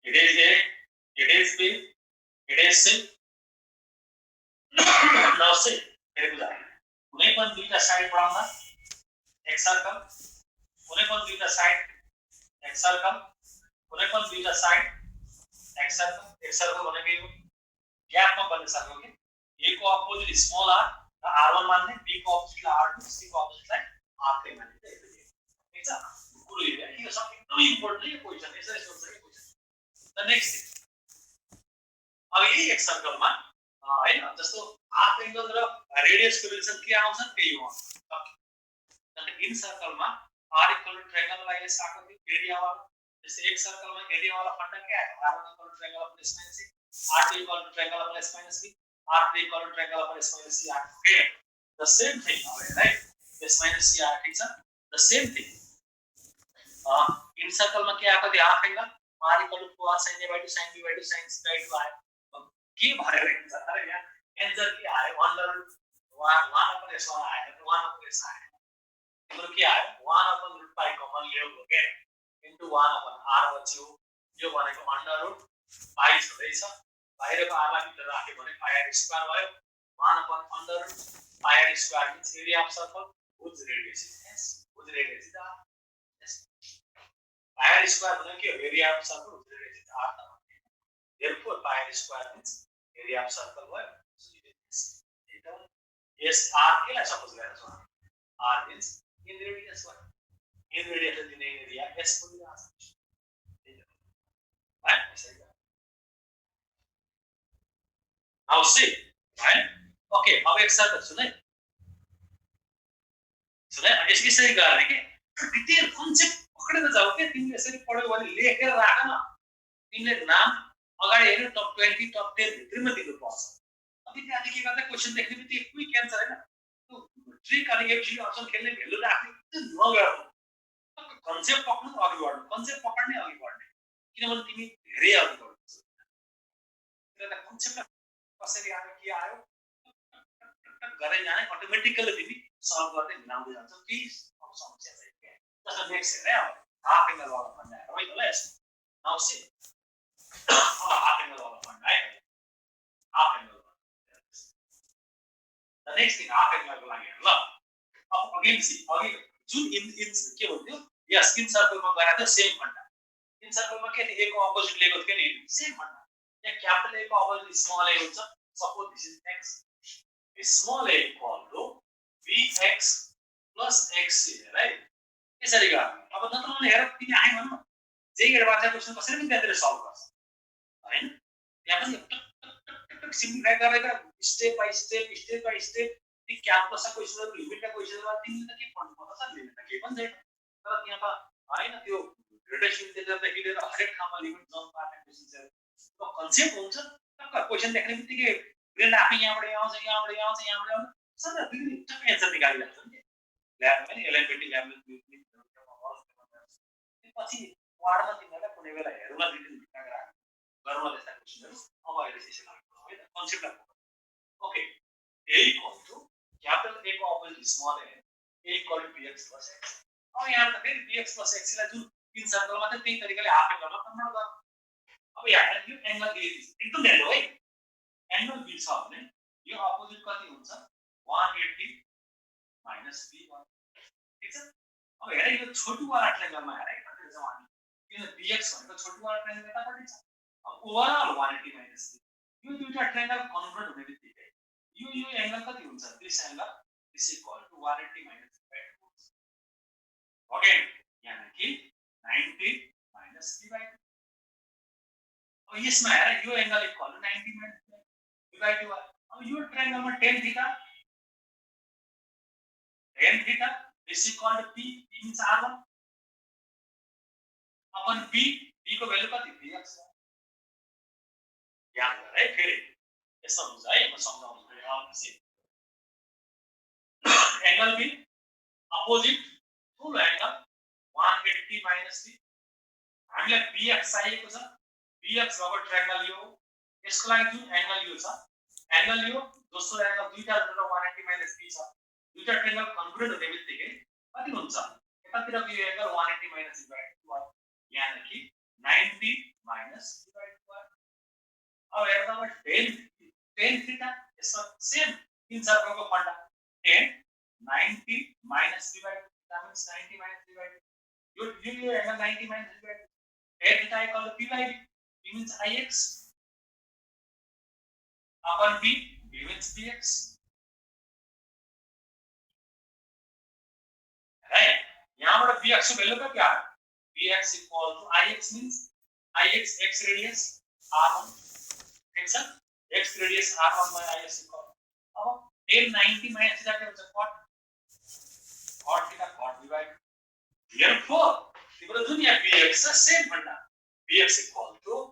it is A it is B it is C now see हेरे बुझा कुनै पनि दुईटा साइड बनाउँदा एक सर्कल कुनै पनि दुईटा साइड एक सर्कल कुनै पनि दुईटा साइड एक सर्कल भनेको यो ग्यापमा बन्ने सर्कल के A को अपोजिट स्मॉल r r1 मान्ने B को अपोजिट r2 C को अपोजिट r3 मान्ने ठीक छ कुरो यो यो सब एकदमै इम्पोर्टेन्ट है क्वेशन यसरी सोच्छ के क्वेशन द नेक्स्ट अब यही एक सर्कलमा हैन जस्तो हाफ एंगल र रेडियस को रिलेसन के आउँछ त्यही हो जस्तो इन सर्कलमा r इक्वल टु ट्रायंगल लाई एस आको एरिया वाला जैसे एक सर्कलमा एरिया वाला फंडा क्या है r1 equal to triangle of s - c r2 equal to triangle of s - c r3 equal to triangle of s - c okay the same thing right s - c r ठीक छ the same thing in सर्कलमा के आको थियो हाफ angle r equal to cos sin a by 2 sin b by 2 sin c by 2 आयो के भएर हुन्छ अरे यहाँ एन्सर के आयो अंडर 1 अपन s1 आयो 1 अपन s आयो तिम्रो के आयो 1 अपन रुट पाई कमन ल्याउ हो के इन्टु 1 अपन r बच्यो यो भनेको अंडर रुट पाई छदैछ बाहिरको आरलाई भित्र राख्यो भने पाई आर स्क्वायर भयो 1 upon under pi r square means area of circle whose radius is s whose radius is r yes pi r square भनेको के हो area of circle whose radius is r therefore pi r square means area of circle भयो so you get s r के लाई suppose गरेर छ r means in radius what in radius दिने area s को दिएको छ right यसरी now see right okay अब एक साथ सुने यसरी गर्ने के डिटेल कन्सेप्ट पक्रेर जाऊ के तिमीले यसरी पढ्यौ भने लेखेर राख न तिमीले नाम अगाडि हेर्नु टप 20 टप 10 भित्रमा दिनु पर्छ अब विद्यार्थी के गर्दा क्वेशन देख्ने बित्तिकै क्विक एन्सर हैन त्यो ट्रिक अनि एबिसिडी अप्सन खेल्ने भेल्यु राख्ने नगर्नु कन्सेप्ट पक्र्नु अघि बढ्नु कन्सेप्ट पक्र्ने अघि बढ्ने किनभने तिमी धेरै अघि बढ्छौ तिमीलाई कन्सेप्ट कसरी आयो के आयो गरे जाने अटोमेटिकली तिमी सल्भ गर्दै मिलाउँदै जान्छौ केही समस्या छैन के जस्तो नेक्स्ट हेर अब हाफ एंगल वाला फन्डा है रमाइलो ल यसो नाउ सी हाफ एंगल वाला फन्डा है half angle the next thing half angle को लागि ल अब अगेन सी अघि जुन इन के भन्थ्यो यस इन सर्कलमा गराएको सेम फन्डा इन सर्कलमा के थियो a को अपोजिट लिएको थियो नि सेम फन्डा यहाँ क्यापिटल A को अपोजिट स्मल a हुन्छ suppose this is x small a equal to bx plus xc right यसरी गर्ने अब नत्र हेर तिमी आइ भन्नु जे हेरबाट क्वेशन कसरी पनि त्यतिर सल्भ गर्छ हैन त्यहाँ पनि टक सिम्प्लिफाई गरेर स्टेप बाइ स्टेप ती क्याल्कुलसको क्वेशनहरु लिमिटका क्वेशनहरुमा तिमीले त के पढ्नु पर्छ सर लिमिट के पनि छैन तर त्यहाँ त हैन त्यो ग्रेडेसन इन्टिजरदेखि लिएर हरेक ठाउँमा लिमिट जम्प पार्ने क्वेशनहरु त्यो कन्सेप्ट हुन्छ टक्क क्वेशन देख्ने बित्तिकै ब्रेन आफै यहाँबाट आउँछ सबै बिग्री टक्क एन्सर निकालिहाल्छ नि ल्याब पनि एलएनबीटी ल्याबले पछि वार्डमा तिमीलाई कुनै बेला हेर्नुला रिटन भित्ता गरौँला त्यस्ता क्वेशनहरु अब अहिले त्यसै लाग्छ हैन कन्सेप्टलाई okay a equal to capital A को opposite small a a equal to bx plus x अब यहाँ त फेरि bx plus x लाई जुन इन सर्कलमा त त्यही तरिकाले हाफ एंगलमा कन्भर्ट गर्नु अब यहाँ यो एंगल a एकदम ध्यान दिनु है एंगल b छ भने यो अपोजिट कति हुन्छ 180 minus b1 ठीक छ अब हेर यो छोटो वाला ट्रायंगलमा हेर कति छ हामी किन bx भनेको छोटो वाला ट्रायंगल यतापट्टि छ अब ओभरअल 180 minus b यो दुईटा ट्रायंगल कन्भर्ट हुने बित्तिकै यो एंगल कति हुन्छ this angle this equal to 180 minus b2 ओके यानी कि 90 minus b2 अब यसमा हेर यो angle equal to 90 minus b2 अब यो ट्रायंगलमा tan theta is equal to p means r1 upon b को भ्यालु कति bx याद गर है फेरि यसो हुन्छ है म सम्झाउँछु फेरि आउँछ एंगल b अपोजिट फुल एंगल 180 minus b हामीलाई bx चाहिएको छ bx रबर ट्रायंगल यो यसको लागि जुन एंगल यो छ एंगल यो दोस्रो एंगल दुईटा जुन 180 minus b छ दुईटा ट्रायंगल कन्भर्ट हुने बित्तिकै कति हुन्छ यतातिरको यो एंगल 180 minus b2 यानी कि 90 minus b2 अब हेर्दा अब tan थीटा यसमा सेम इन सर्कलको funda tan 90 minus b2 that means 90 minus b2 यो angle 90 minus b2 tan theta equal to p by b means ix upon b means bx right यहाँबाट bx को भ्यालु क्या है bx equal to ix means ix x radius r1 ठीक छ x radius r1 by ix equal अब tan 90 minus theta के हुन्छ cot theta cot b by therefore तिम्रो जुन यहाँ bx छ सेम भन्दा bx equal to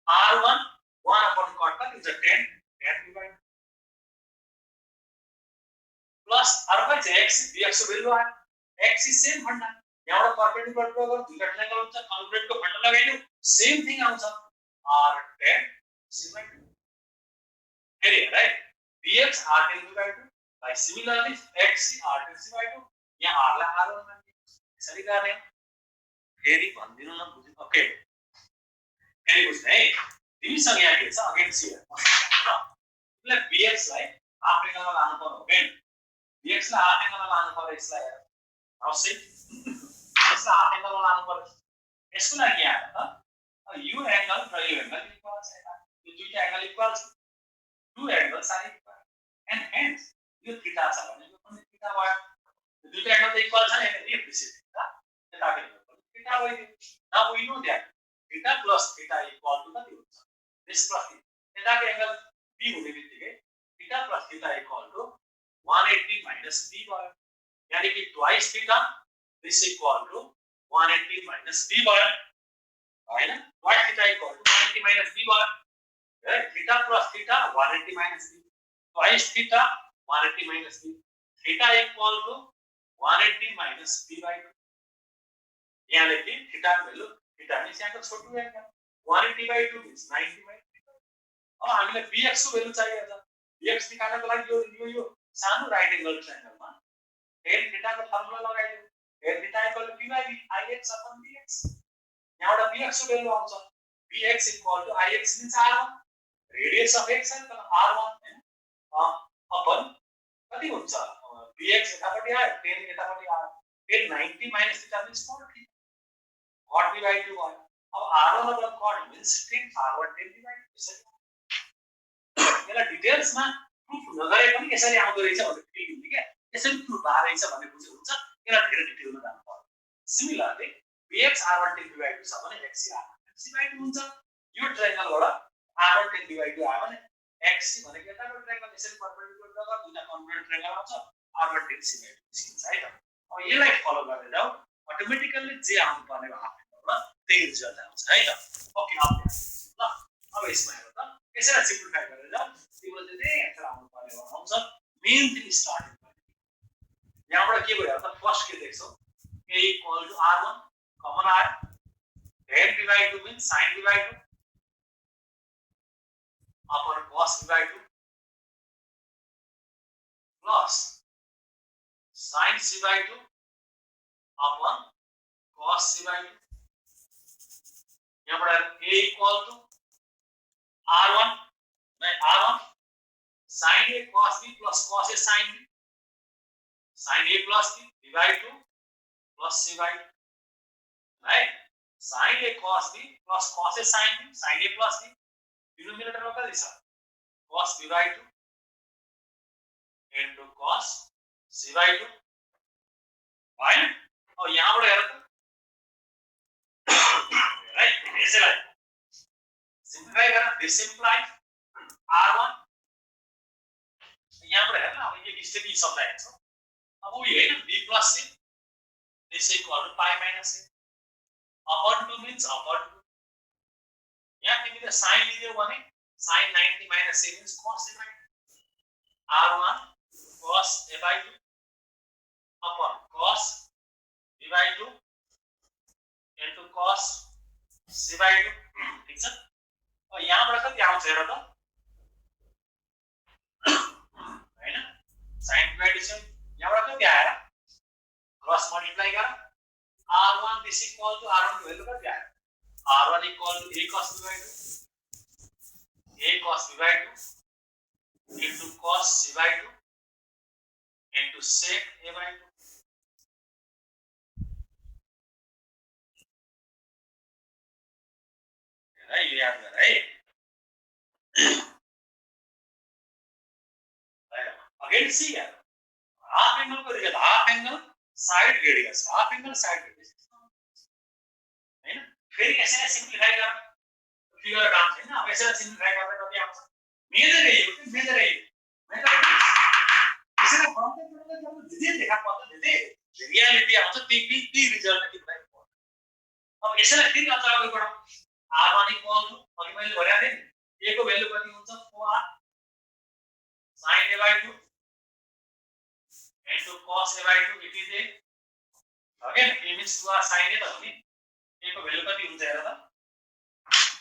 r1 1 upon cot कति हुन्छ tan b by plus r1 चाहिँ x bx को भ्यालु आयो x is same फन्डा यहाँबाट परपेंडिकुलर ड्रा गर्नु दुईटा ट्रायंगल हुन्छ कन्ग्रुएन्ट को फन्डा लगाइदियो सेम थिङ आउँछ r tan c by 2 फेरि right bx r tan b by 2 by similarly x r tan c by 2 यहाँ r लाई r1 मान्ने यसरी गर्ने फेरि भन्दिनु न बुझ्नु ओके फेरि बुझ्नु है तिमीसँग यहाँ के छ अगेन्स्ट सी ल bx लाई हाफ एंगलमा लानु पर्यो ओके bx लाई हाफ एंगलमा लानु पर्यो यसलाई हौसै यसलाई हाफ एंगलमा लानु पर्यो यसको लागि यहाँ त u एंगल र u एंगल इक्वल छ यो दुईटा एंगल इक्वल छ to angles are equal and hence यो थीटा छ भने यो पनि थीटा भयो दुईटा एंगल त इक्वल छ नि if this is theta theta will theta भयो now we know that theta plus theta equal to कति हुन्छ this plus theta को एंगल b हुने बित्तिकै theta plus theta equal to 180 minus b भयो यानी कि twice theta this equal to 180 minus b भयो हैन twice theta equal to 180 minus b भयो right theta plus theta 180 minus b twice theta 180 minus b theta equal to 180 minus b by 2 यहाँ लेखिए theta value theta में यहाँ का छोटू है क्या 180 by 2 means 90 by 2 अब हामीले bx को वैल्यू चाहिए था bx निकाल्नको लागि यो सानो राइट एंगल ट्रायंगलमा tan थीटा को फर्मुला लगाइदियो tan theta equal to p by ix upon bx यहाँबाट bx को वैल्यू आउँछ bx equal to ix means r1 radius of x है तर r1 हैन अपन कति हुन्छ bx यतापटि आयो tan यतापटि आयो tan 90 minus theta means 40 cot b by 2 आयो अब r1 मतलब cot means tan r1 tan b by 2 यसरी यसलाई डिटेल्स मा प्रुफ नगरे पनि यसरी आउँदो रहेछ भन्ने फिल हुन्छ के यसरी प्रुफ भा रहेछ भन्ने बुझ्नु हुन्छ यसलाई धेरै डिटेलमा जानु पर्छ similarly bx r1 tan b by 2 छ भने x r1 c by 2 हुन्छ यो ट्रायंगलबाट r1 tan b by 2 आयो भने xc भनेको यताको ट्रायंगल यसरी परपेन्डिकुलर गर्दा दुईटा कन्भर्ट ट्रायंगल आउँछ r1 tan c by 2 सिक्छ है त अब यसलाई फलो गरेर जाऊ अटोमेटिकली जे आउनु पर्ने हाफ एंगलबाट त्यही रिजल्ट आउँछ है त ओके ल अब यसमा हेर त यसैलाई सिम्प्लिफाई गरेर जाऊ तिम्रो चाहिँ त्यही एन्सर आउनु पर्ने आउँछ मेन थिङ स्टार्टिङ गर्ने यहाँबाट के भयो त फर्स्ट के देख्छौ a equal to r1 common आयो tan b by 2 means sin b by 2 upon cos b by 2 plus sin c by 2 upon cos c by 2 यहाँ पर a equal to r1 by r1 sin a cos b plus cos a sin b sin a plus b b by 2 plus c by 2 right sin a cos b plus cos a sin b sin a plus b denominator में क्या दिशा cos b by 2 into cos c by 2 right और यहाँ पर यार right ऐसे like simplify करना this implies r1 यहाँ पर है ना ये स्थिति शब्द है अब वो ये है b plus c this equal to pi minus a upon 2 means upon 2 यहाँ तिमीले sin लिदियौ भने sin 90 minus a means cos a by 2 r1 cos a by 2 upon cos b by 2 into cos c by 2 ठीक छ अब यहाँबाट कति आउँछ हेर त हैन sin b by 2 यहाँबाट कति आएर क्रस मल्टिप्लाई गर r1 this equal to r1 को भ्यालु कति आयो r1 equal to a cos b by 2 a cos b by 2 into cos c by 2 into sec a by 2 है याद गर है अगेन सी यार हाफ एंगल को result half angle side radius half angle side radius हैन फेरि यसैलाई simplify गर फिगर काम छैन अब यसैलाई सिम्प्लिफाई गर्दा कति आउँछ मेजर ए मेजर ए यसैलाई फर्मले गर्दा जे देखा पर्छ जे रियालिटी आउँछ ती रिजल्ट के भयो अब यसैलाई फेरि अझ अगाडि बढाउँ r1 इक्वल टु अघि मैले भनेको थिएँ a को भ्यालु कति हुन्छ 4r sin a by 2 into cos a by 2 it is a again a means 2r sin a त हो नि a को भ्यालु कति हुन्छ हेर त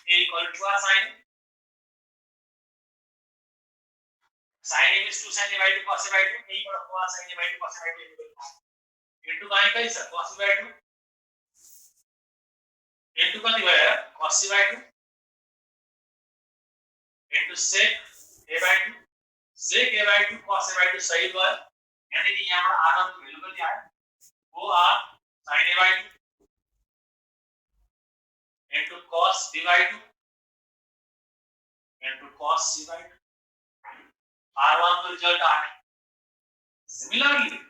a equal to 2r sin a sin a means 2 sin a by 2 cos a by 2 a बाट 4r sin a by 2 cos a by 2 into by कति छ cos a by 2 into कति भयो cos c by 2 into sec a by 2 sec a by 2 cos a by 2 सही भयो यानी कि यहाँबाट r1 को भ्यालु कति आयो o r sin a by 2 into cos b by 2 into cos c by 2 r1 को रिजल्ट आयो similarly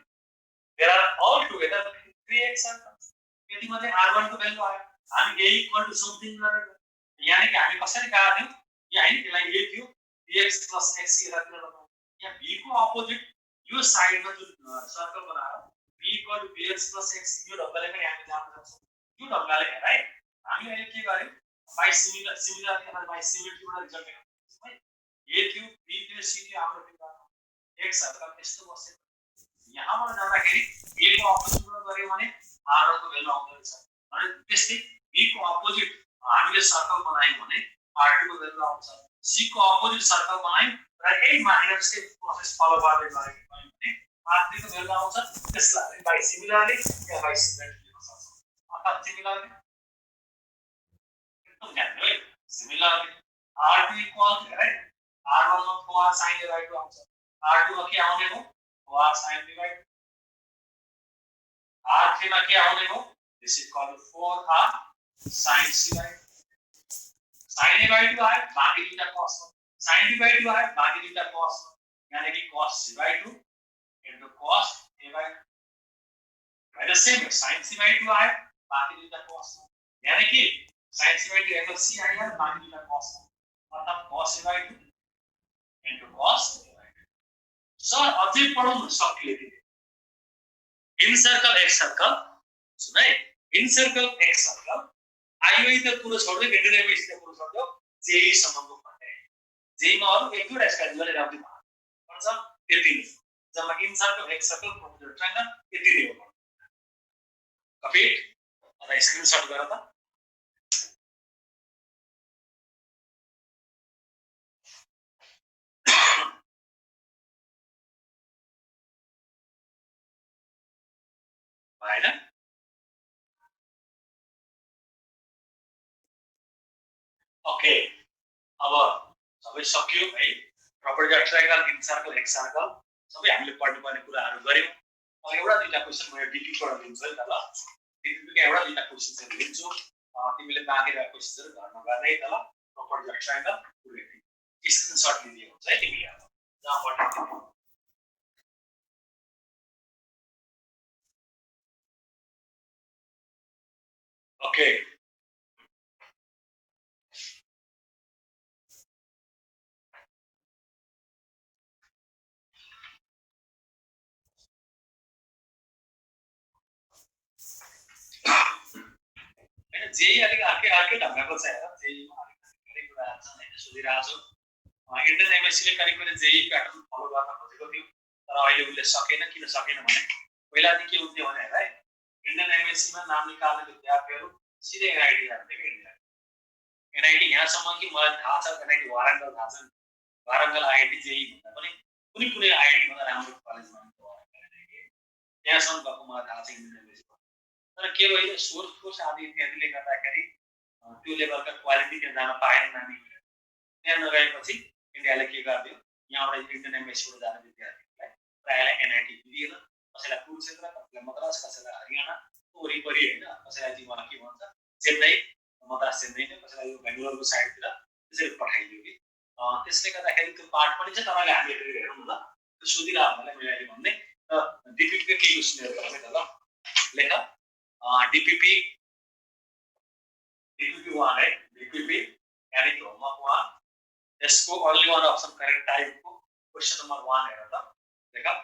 there are all together 3x circles यदि मध्ये r1 को भ्यालु आयो हामी a equal to something गरेर यानी कि हामी कसरी गाड्ने यहाँ है त्यसलाई a थियो bx plus x यतातिर लगाउँ यहाँ b को अपोजिट यो साइडमा जुन सर्कल बनायो b equal to bx plus x यो ढङ्गले पनि हामी जान्न सक्छौं यो ढङ्गले हेर है हामी अहिले के गर्यौं बाइ सिमिलरिटी अथवा बाइ सिमिलरिटीबाट रिजल्ट निकाल्छौं है a थियो b थियो c थियो हाम्रो के गर्नु x सर्कल यस्तो बस्यो यहाँबाट जाँदाखेरि a को अपोजिटबाट गर्यो भने r1 को भ्यालु आउँदो रहेछ अनि त्यस्तै b को अपोजिट हामीले सर्कल बनायौं भने r2 को भ्यालु आउँछ c को अपोजिट सर्कल बनायौं र यही मानेर चाहिँ प्रोसेस फलो गर्दै गएको भने r3 को भ्यालु आउँछ त्यसलाई बाइ सिमिलरली या बाइ सिमिलरिटी लेख्न सक्छौं अर्थात् सिमिलरली एकदम ध्यान दिनु है सिमिलरली r2 इक्वल टु है r1 मा 4r sin a by 2 आउँछ r2 मा के आउने हो 4r sin b by 2 r3 मा के आउने हो this is called 4r sin c by 2 sin a by 2 आयो बाकी दुईटा cos sin b by 2 आयो बाकी दुईटा cos यानी कि cos c by 2 into cos a by 2 by the same sin c by 2 आयो बाकी दुईटा cos यानी कि sin c by 2 angle c आयो बाकी दुईटा cos अर्थात् cos a by 2 into cos a by 2 sir अझै पढाउन सकिले दिने इन सर्कल x सर्कल सुन है इन सर्कल x सर्कल आइयो त कुरो छोड्दै इन्टरनेट को कुरो छोड्दै जेई सम्मको भन्ने जेई मा अरु एक दुईटा स्क्यान गरेर आउँदै भन्छ त्यति नै जम्मा in circle x circle proposal triangle त्यति नै हो कपी अथवा स्क्रिनशट गर त हैन ओके अब सबै सकियो है proposal triangle in circle x circle सबै हामीले पढ्नु पर्ने कुराहरु गर्यौं अब एउटा दुईटा क्वेशन म डीपी बाट लिन्छु है त ल डीपी को एउटा दुईटा क्वेशन चाहिँ लिन्छु तिमीले बाँकी रहेको क्वेशनहरु घरमा गर्ने त ल प्रोपोजल ट्रायंगल पुरै स्क्रिनशट लिदिए हुन्छ है तिमीले अब जहाँ पढ्ने ओके हैन जेई अलिक अर्कै ढंगको छ हेर जेई मा अलिक कुरा छ हैन सोधिरहेको छु इन्डियन एमएससी ले करिब जेई प्याटर्न फलो गर्न खोजेको थियो तर अहिले उले सकेन किन सकेन भने पहिला चाहिँ के हुन्थ्यो भने हेर है इन्डियन एमएससी मा नाम निकाल्ने विद्यार्थीहरु सिधै एनआईटी जान्थे के एनआईटी यहाँसम्म कि मलाई थाहा छ एनआईटी वारंगल थाहा छ वारंगल आईआईटी जेई भन्दा पनि कुनै आईआईटी भन्दा राम्रो कलेजमा त्यहाँसम्म गएको मलाई थाहा छ इन्डियन एमएससी तर के भयो सोर्स फोर्स आदि इत्यादिले गर्दाखेरि त्यो लेभलका क्वालिटी त्यहाँ जान पाएन नानीहरुले त्यहाँ नगएपछि इन्डियाले के गर्यो यहाँबाट इन्डियन एमएससी बाट जाने विद्यार्थीहरुलाई प्रायलाई एनआईटी दिएन कसैलाई कुरुक्षेत्र कसैलाई मद्रास कसैलाई हरियाणा वरिपरि हैन कसैलाई चाहिँ वहाँ के भन्छ चेन्नई मद्रास चेन्नई नै कसैलाई यो बेंगलोरको साइडतिर त्यसरी पठाइदियो कि त्यसले गर्दाखेरि त्यो पार्ट पनि चाहिँ तपाईले हामीले हेरौँ न ल त्यो सोधिरहेकोलाई मैले अहिले भन्ने डीपीपी को केही क्वेशनहरु गरौँ है त ल लेख डीपीपी 1 है डीपीपी यानी कि होमवर्क 1 यसको ओन्ली वन अप्सन करेक्ट टाइप को क्वेशन नंबर 1 हेर त देखा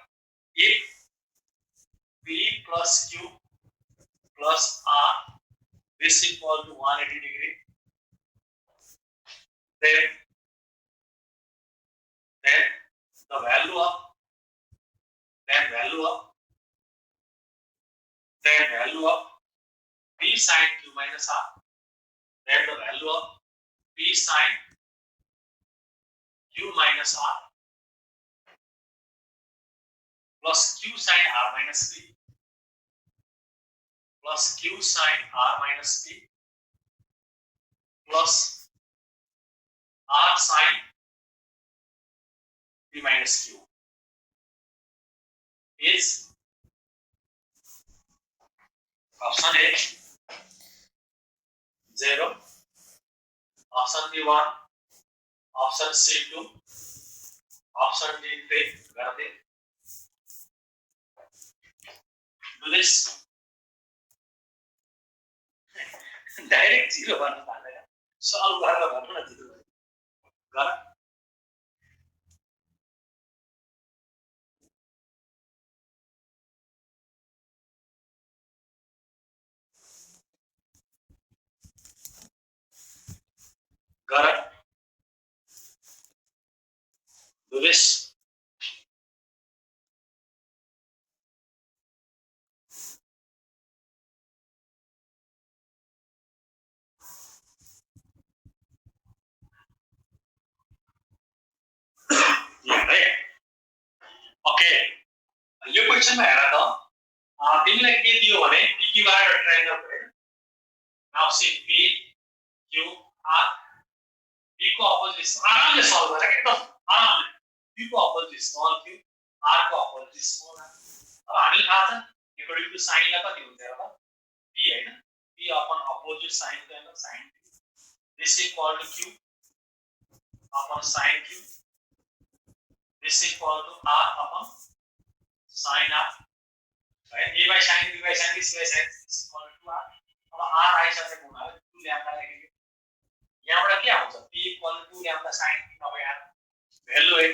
if p plus q plus r is equal to 180 degree then the value of p sin q minus r then the value of p sin q minus r plus q sin r minus p plus q sin r minus p plus r sin p minus q is option A 0, option B 1, option C 2, option D 3 कर they. Do this. Direct 0 भन्न थालेर solve गरेर भन्नु न दिदु गर. गर. Do this. Yeah, right. Okay. यो क्वेशनमा हेर त तिमीलाई के दियो भने p बार ट्रायंगल गरे. Now see p q r p को अपोजिट आरामले सल्भ गरे एकदम आरामले. p को अपोजिट स्मल q r को अपोजिट स्मल r. अब हामीले थाहा छ इक्वल टु साइन ला कति हुन्छ होला p हैन. p अपन अपोजिट साइन को हैन sign this equal to q upon sin q. This equal to r upon sin r. Right? A by sin, B by sin, C by sin is equal to r. अब r आइसकेको हुनाले 2 lambda लेखेको. यहाँबाट के आउँछ? p equal to 2 lambda sin q नभए r. Value है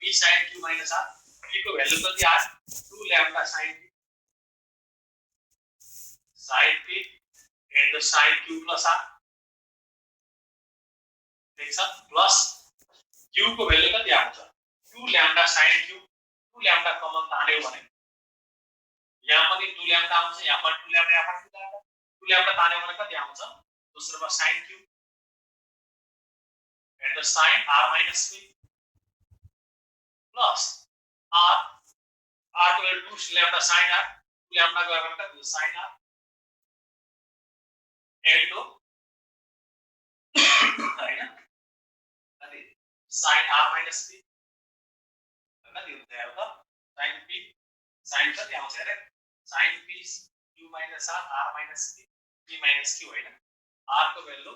p sin q minus r. p को भ्यालु कति r? 2 lambda sin q. sin p into sin q plus r. ठीक छ? प्लस q को भ्यालु कति आउँछ? 2 lambda sin q. 2 lambda common तान्यो भने यहाँ पनि 2 ल्याम्डा आउँछ, यहाँ पनि 2 ल्याम्डा, यहाँ पनि 2 ल्याम्डा. 2 ल्याम्डा तान्यो भने कति आउँछ? दोस्रोमा sin q into sin r minus p plus r r to 2 lambda sin r. 2 lambda गयो भने कति हो? sin r into हैन कति sin r minus p कति हुन्छ हेर त. sin p sin कति आउँछ हेर. sin p q minus r r minus p p minus q हैन. r को भ्यालु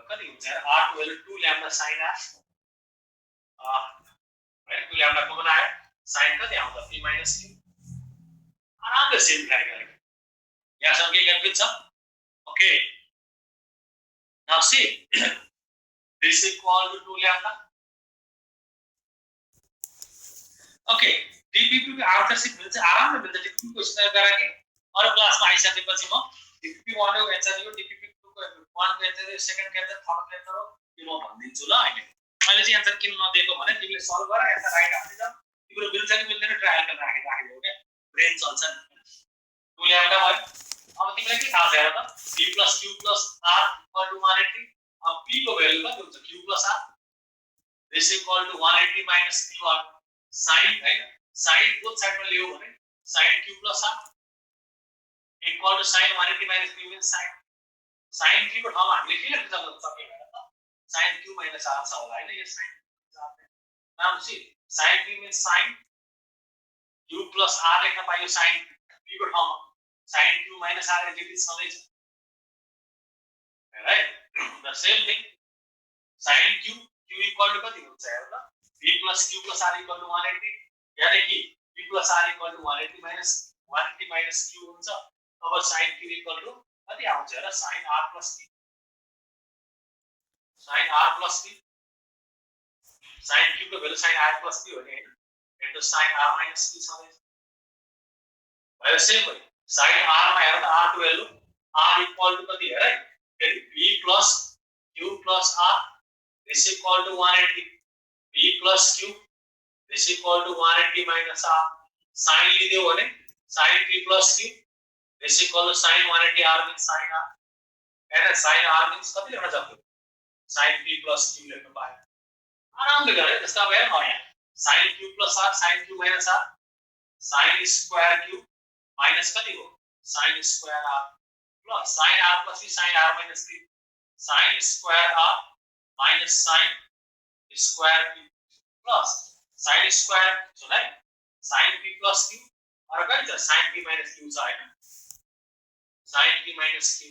कति हुन्छ हेर. r को भ्यालु 2 ल्याम्डा sin r. हैन 2 ल्याम्डा कमन आयो. sin कति आउँछ? p minus q. आरामले सिम्प्लिफाई गरेको. यहाँसम्म के कन्फ्युज छ? Okay. Now see this equal to 2 lambda. Okay. DPP को आउटरसिप मिल्छ आरामले मिल्छ. डीपीपी क्वेशन गरा के अरु क्लासमा आइसकेपछि म डीपीपी 1 को एन्सर यो डीपीपी 2 को 1 को एन्सर सेकेन्ड के एन्सर थर्ड के एन्सर हो यो म भन्दिन्छु ल. अहिले चाहिँ एन्सर किन नदिएको भने तिमीले सल्भ गर एन्सर राइट आउँछ नि. तिम्रो मिल्छ कि मिल्दैन ट्रायल गर्न राखेको हो के. ब्रेन चल्छ नि. 2 ल्याम्डा भयो. अब तिमीलाई के थाहा छ हेर त. p + q + r = 180. अब p को भ्यालु कति हुन्छ? q + r. this equal to 180 minus q r sin हैन. sin बोथ साइडमा लियो भने sin q + r equal to sin 180 minus q means sin q को ठाउँमा हामीले के लेख्न सक्यो भने त sin q minus r छ होला हैन. यो sin r. Now see sin q means sin q + r लेख्न पाइयो sin p को ठाउँमा. sin q minus r as it is सधैं छ. Right. The same thing sin q q equal to कति हुन्छ हेर त. p + q + r equal to 180. यानी कि p + r equal to 180 minus q हुन्छ. अब sin q equal to कति आउँछ हेर. sin r + p. sin r + p. sin q को भ्यालु sin r + p हो नि हैन. into sin r minus p सधैं भयो. सेम हो. sin r मा हेर त r को भ्यालु r equal to कति हेर है. p + q + r this equal to 180. p + q this equal to 180 minus r. sin लिदियो भने sin p + q this equal to sin 180 r means sin r. हैन sin r means कति लेख्न सक्यो? sin p + q लेख्न पाए. आरामले गरे जस्तो अब हेर यहाँ sin q + r sin q minus r sin square q minus कति हो? sin square r plus sin r plus sin r minus 3 sin square r minus sin square q plus sin square छ है sin p plus q और कहाँ छ sin p minus q छ हैन sin p minus q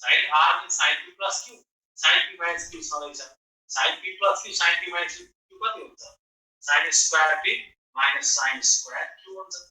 sin r means sin p plus q sin p minus q छ sin p plus q sin p minus q कति हुन्छ sin square p minus sin square q हुन्छ